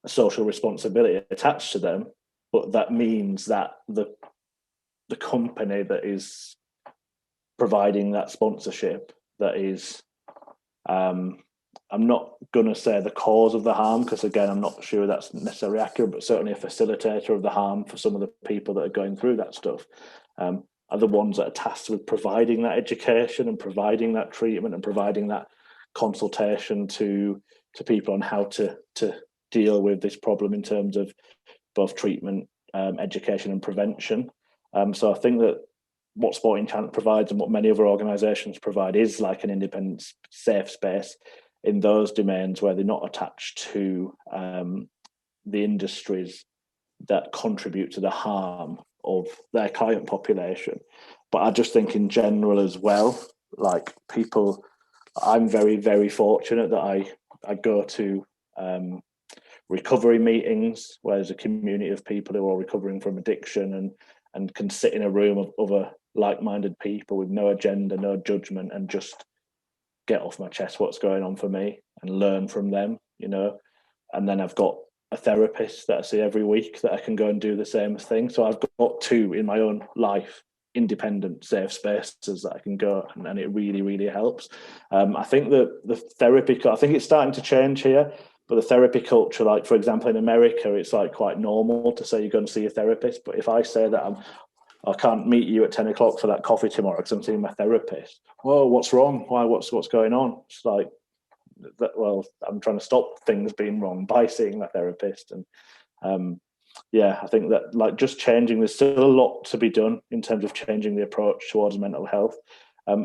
Speaker 2: a social responsibility attached to them, but that means that the company that is providing that sponsorship, that is, I'm not going to say the cause of the harm, because again, I'm not sure that's necessarily accurate, but certainly a facilitator of the harm for some of the people that are going through that stuff, are the ones that are tasked with providing that education and providing that treatment and providing that consultation to people on how to deal with this problem in terms of both treatment, education and prevention. So I think that what Sporting Chance provides and what many other organisations provide is like an independent, safe space in those domains where they're not attached to the industries that contribute to the harm of their client population. But I just think in general as well, like people, I'm very, very fortunate that I go to recovery meetings where there's a community of people who are recovering from addiction and can sit in a room of other like-minded people with no agenda, no judgment, and just get off my chest what's going on for me and learn from them, And then I've got a therapist that I see every week that I can go and do the same thing. So I've got two in my own life, independent, safe spaces that I can go, and it really, really helps. I think that the therapy, I think it's starting to change here, but the therapy culture, like for example in America, it's like quite normal to say you're going to see a therapist. But if I say that I can't meet you at 10 o'clock for that coffee tomorrow because I'm seeing my therapist. Whoa, what's wrong? Why? What's going on? It's like, well, I'm trying to stop things being wrong by seeing my therapist. And I think that like just changing, there's still a lot to be done in terms of changing the approach towards mental health.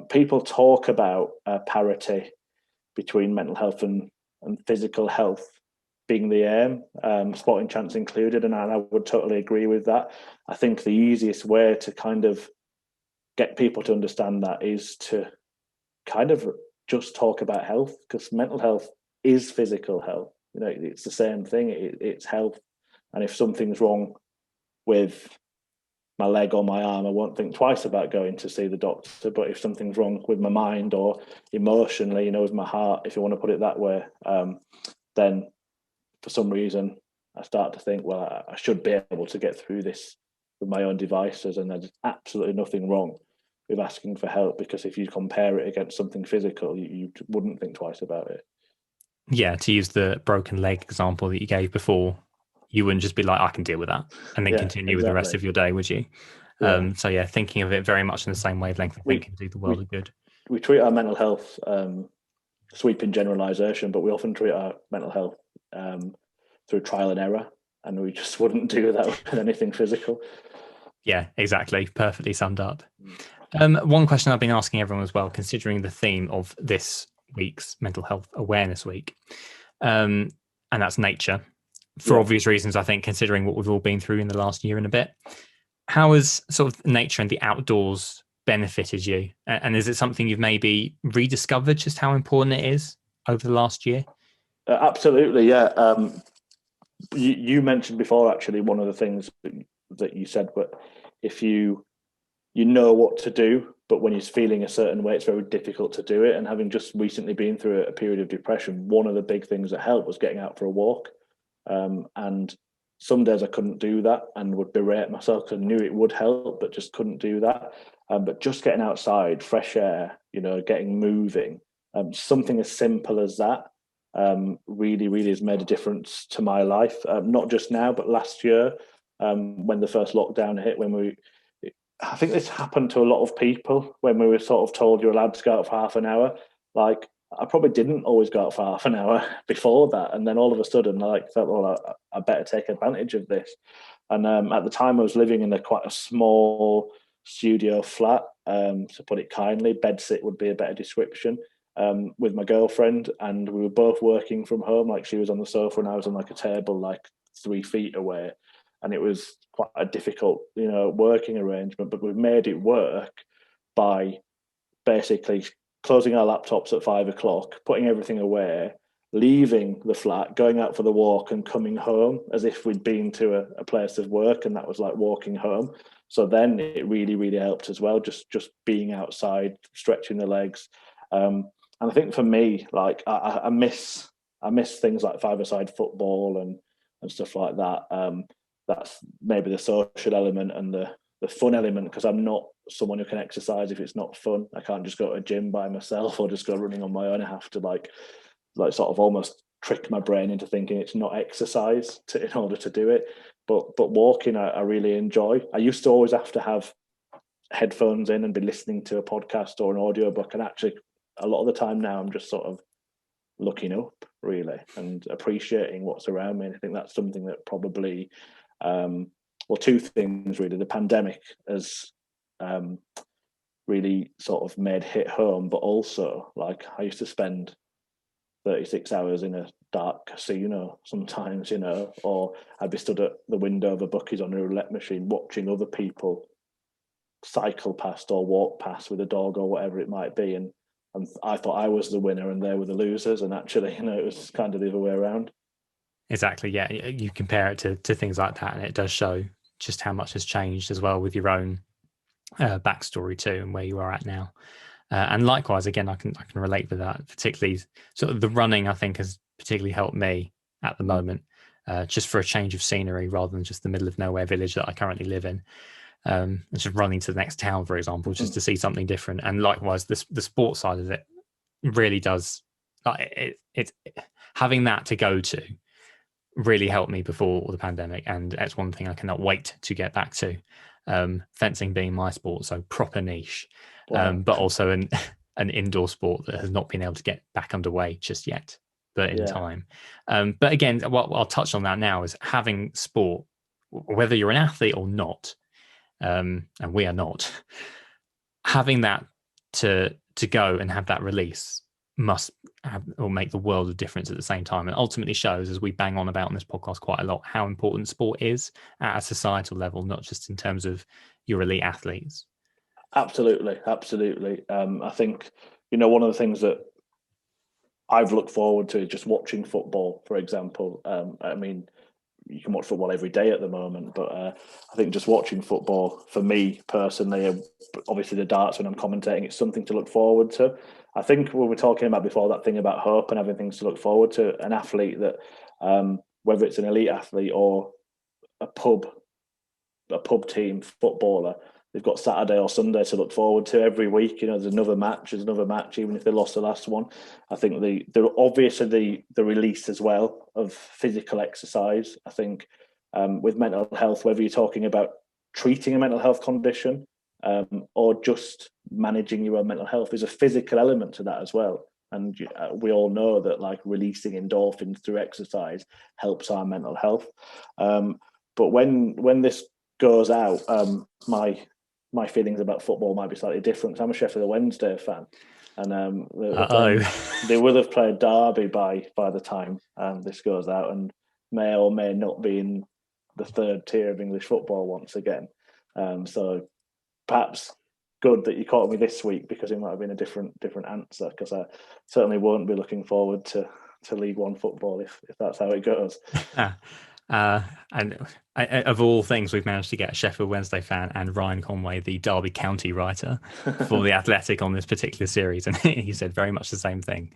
Speaker 2: People talk about parity between mental health and physical health being the aim, Sporting Chance included, and I would totally agree with that. I think the easiest way to kind of get people to understand that is to kind of just talk about health, because mental health is physical health. It's the same thing. It's health, and if something's wrong with my leg or my arm, I won't think twice about going to see the doctor. But if something's wrong with my mind or emotionally, with my heart, if you want to put it that way, then for some reason I start to think, well, I should be able to get through this with my own devices, and there's absolutely nothing wrong with asking for help, because if you compare it against something physical, you wouldn't think twice about it.
Speaker 1: Yeah, to use the broken leg example that you gave before, you wouldn't just be like, I can deal with that, and then continue with the rest of your day, would you? Yeah. So yeah, thinking of it very much in the same wavelength, I think can do the world of good.
Speaker 2: We treat our mental health sweeping generalization, but we often treat our mental health through trial and error, and we just wouldn't do that with anything physical.
Speaker 1: Yeah, exactly. Perfectly summed up. One question I've been asking everyone as well, considering the theme of this week's Mental Health Awareness Week, and that's nature. For obvious reasons, I think, considering what we've all been through in the last year and a bit. How has sort of nature and the outdoors benefited you? And is it something you've maybe rediscovered just how important it is over the last year?
Speaker 2: Absolutely, yeah. You mentioned before, actually, one of the things that you said, but if you know what to do, but when you're feeling a certain way, it's very difficult to do it. And having just recently been through a period of depression, one of the big things that helped was getting out for a walk. And some days I couldn't do that and would berate myself because I knew it would help, but just couldn't do that. But just getting outside, fresh air, getting moving, something as simple as that really, really has made a difference to my life. Not just now, but last year, when the first lockdown hit, I think this happened to a lot of people when we were sort of told you're allowed to go out for half an hour. Like, I probably didn't always go out for half an hour before that. And then all of a sudden, I felt, well, I better take advantage of this. And at the time, I was living in quite a small studio flat, to put it kindly. Bedsit would be a better description, with my girlfriend. And we were both working from home. Like, she was on the sofa and I was on a table 3 feet away. And it was quite a difficult, working arrangement. But we made it work by basically closing our laptops at 5 o'clock, putting everything away, leaving the flat, going out for the walk and coming home as if we'd been to a place of work, and that was like walking home. So then it really, really helped as well, just being outside, stretching the legs. And I think for me, like I miss things like five-a-side football and stuff like that. That's maybe the social element and the fun element, because I'm not someone who can exercise if it's not fun. I can't just go to a gym by myself or just go running on my own. I have to like sort of almost trick my brain into thinking it's not exercise in order to do it. But walking, I really enjoy. I used to always have to have headphones in and be listening to a podcast or an audiobook, and actually a lot of the time now I'm just sort of looking up really and appreciating what's around me. And I think that's something that probably well, two things really. The pandemic has really sort of made hit home, but also like I used to spend 36 hours in a dark casino sometimes, you know, or I'd be stood at the window of a bookies on a roulette machine watching other people cycle past or walk past with a dog or whatever it might be. And I thought I was the winner and they were the losers. And actually, you know, it was kind of the other way around.
Speaker 1: Exactly. Yeah. You compare it to things like that, and it does show just how much has changed as well with your own backstory too, and where you are at now. And likewise, again, I can relate with that. Particularly, sort of the running, I think, has particularly helped me at the moment, just for a change of scenery rather than just the middle of nowhere village that I currently live in. And just running to the next town, for example, just to see something different. And likewise, the sports side of it really does. It's having that to go to really helped me before the pandemic, and that's one thing I cannot wait to get back to. Fencing being my sport, so proper niche.
Speaker 2: Wow.
Speaker 1: But also an indoor sport that has not been able to get back underway just yet, but in time. But again, what I'll touch on that now is having sport, whether you're an athlete or not, and we are not, having that to go and have that release must have or make the world of difference at the same time, and ultimately shows, as we bang on about in this podcast quite a lot, how important sport is at a societal level, not just in terms of your elite athletes.
Speaker 2: Absolutely. I think, you know, one of the things that I've looked forward to is just watching football, for example. I mean, you can watch football every day at the moment, but I think just watching football for me personally, obviously the darts when I'm commentating, it's something to look forward to. I think we were talking about before, that thing about hope and having things to look forward to. An athlete that, whether it's an elite athlete or a pub team footballer, they've got Saturday or Sunday to look forward to every week. You know, there's another match, even if they lost the last one. I think they're obviously the release as well of physical exercise. I think with mental health, whether you're talking about treating a mental health condition or just managing your own mental health, there's a physical element to that as well. And we all know that like releasing endorphins through exercise helps our mental health. But when this goes out, my feelings about football might be slightly different. I'm a Sheffield Wednesday fan, and they will have played Derby by the time this goes out, and may or may not be in the third tier of English football once again. So perhaps good that you caught me this week, because it might have been a different answer, because I certainly won't be looking forward to League One football if that's how it goes.
Speaker 1: And of all things, we've managed to get a Sheffield Wednesday fan and Ryan Conway, the Derby County writer for The Athletic, on this particular series. And he said very much the same thing.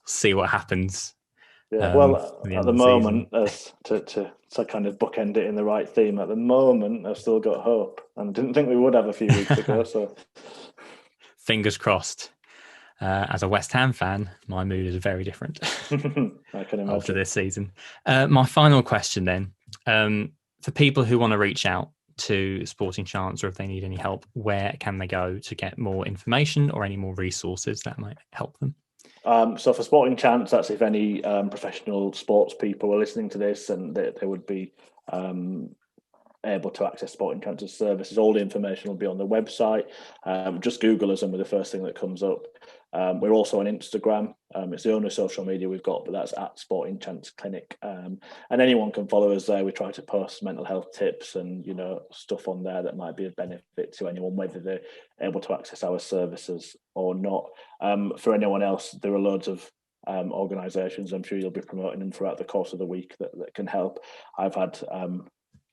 Speaker 1: See what happens.
Speaker 2: Yeah, well, at the moment, as to kind of bookend it in the right theme, at the moment, I've still got hope. And I didn't think we would have a few weeks ago. So
Speaker 1: fingers crossed. As a West Ham fan, my mood is very different.
Speaker 2: I can imagine.
Speaker 1: After this season. My final question then, for people who want to reach out to Sporting Chance, or if they need any help, where can they go to get more information or any more resources that might help them?
Speaker 2: So for Sporting Chance, that's if any professional sports people are listening to this and they would be able to access Sporting Chance's services. All the information will be on the website. Just Google us and we're the first thing that comes up. We're also on Instagram. It's the only social media we've got, but that's at Sporting Chance Clinic. And anyone can follow us there. We try to post mental health tips and, stuff on there that might be of benefit to anyone, whether they're able to access our services or not. For anyone else, there are loads of organisations. I'm sure you'll be promoting them throughout the course of the week that can help. I've had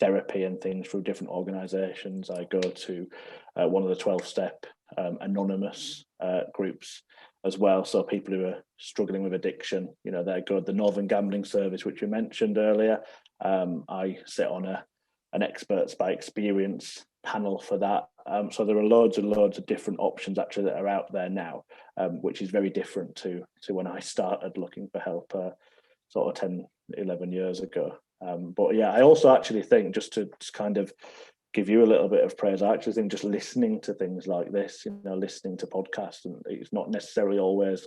Speaker 2: therapy and things through different organisations. I go to one of the 12-step anonymous groups as well. So people who are struggling with addiction, they're good. The Northern Gambling Service, which you mentioned earlier, I sit on an experts by experience panel for that. So there are loads and loads of different options actually that are out there now, which is very different to when I started looking for help sort of 10, 11 years ago. But yeah, I also actually think, just to kind of give you a little bit of praise, I actually think just listening to things like this, listening to podcasts, and it's not necessarily always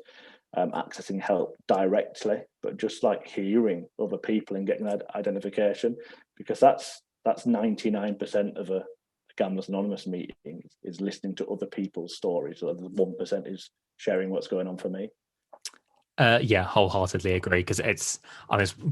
Speaker 2: accessing help directly, but just like hearing other people and getting that identification, because that's 99% of a Gamblers Anonymous meeting is listening to other people's stories. So the 1% is sharing what's going on for me.
Speaker 1: Yeah, wholeheartedly agree, because it's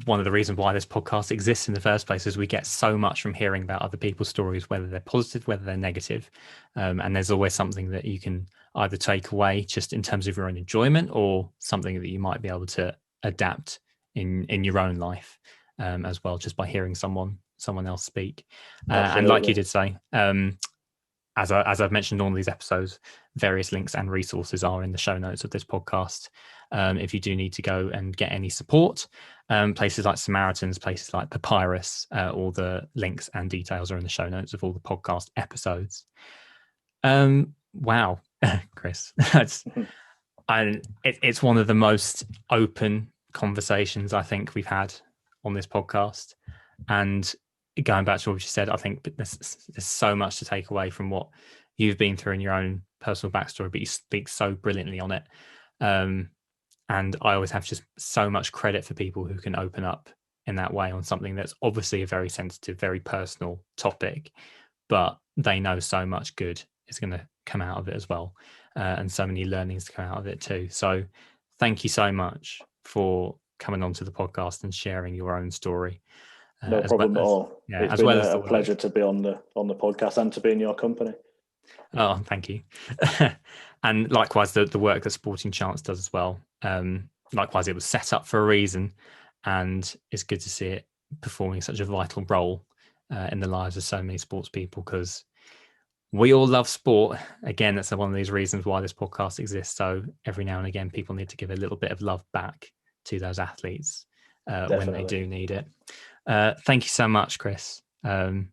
Speaker 1: one of the reasons why this podcast exists in the first place is we get so much from hearing about other people's stories, whether they're positive, whether they're negative. And there's always something that you can either take away just in terms of your own enjoyment, or something that you might be able to adapt in your own life as well, just by hearing someone else speak. And like you did say, as I've mentioned in all these episodes, various links and resources are in the show notes of this podcast. If you do need to go and get any support, places like Samaritans, places like Papyrus, all the links and details are in the show notes of all the podcast episodes. Wow, Chris, it's one of the most open conversations I think we've had on this podcast. And going back to what you said, I think there's so much to take away from what you've been through in your own personal backstory, but you speak so brilliantly on it. And I always have just so much credit for people who can open up in that way on something that's obviously a very sensitive, very personal topic, but they know so much good is going to come out of it as well. And so many learnings to come out of it too. So thank you so much for coming onto the podcast and sharing your own story.
Speaker 2: No problem at all. Yeah, it's been a pleasure to be on the podcast and to be in your company.
Speaker 1: Oh, thank you. And likewise, the work that Sporting Chance does as well. Likewise, it was set up for a reason, and it's good to see it performing such a vital role in the lives of so many sports people, because we all love sport. Again, that's one of these reasons why this podcast exists. So every now and again, people need to give a little bit of love back to those athletes when they do need it. Thank you so much, Chris. And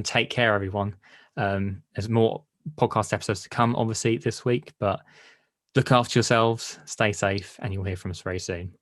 Speaker 1: take care, everyone. There's more podcast episodes to come, obviously, this week, but look after yourselves, stay safe, and you'll hear from us very soon.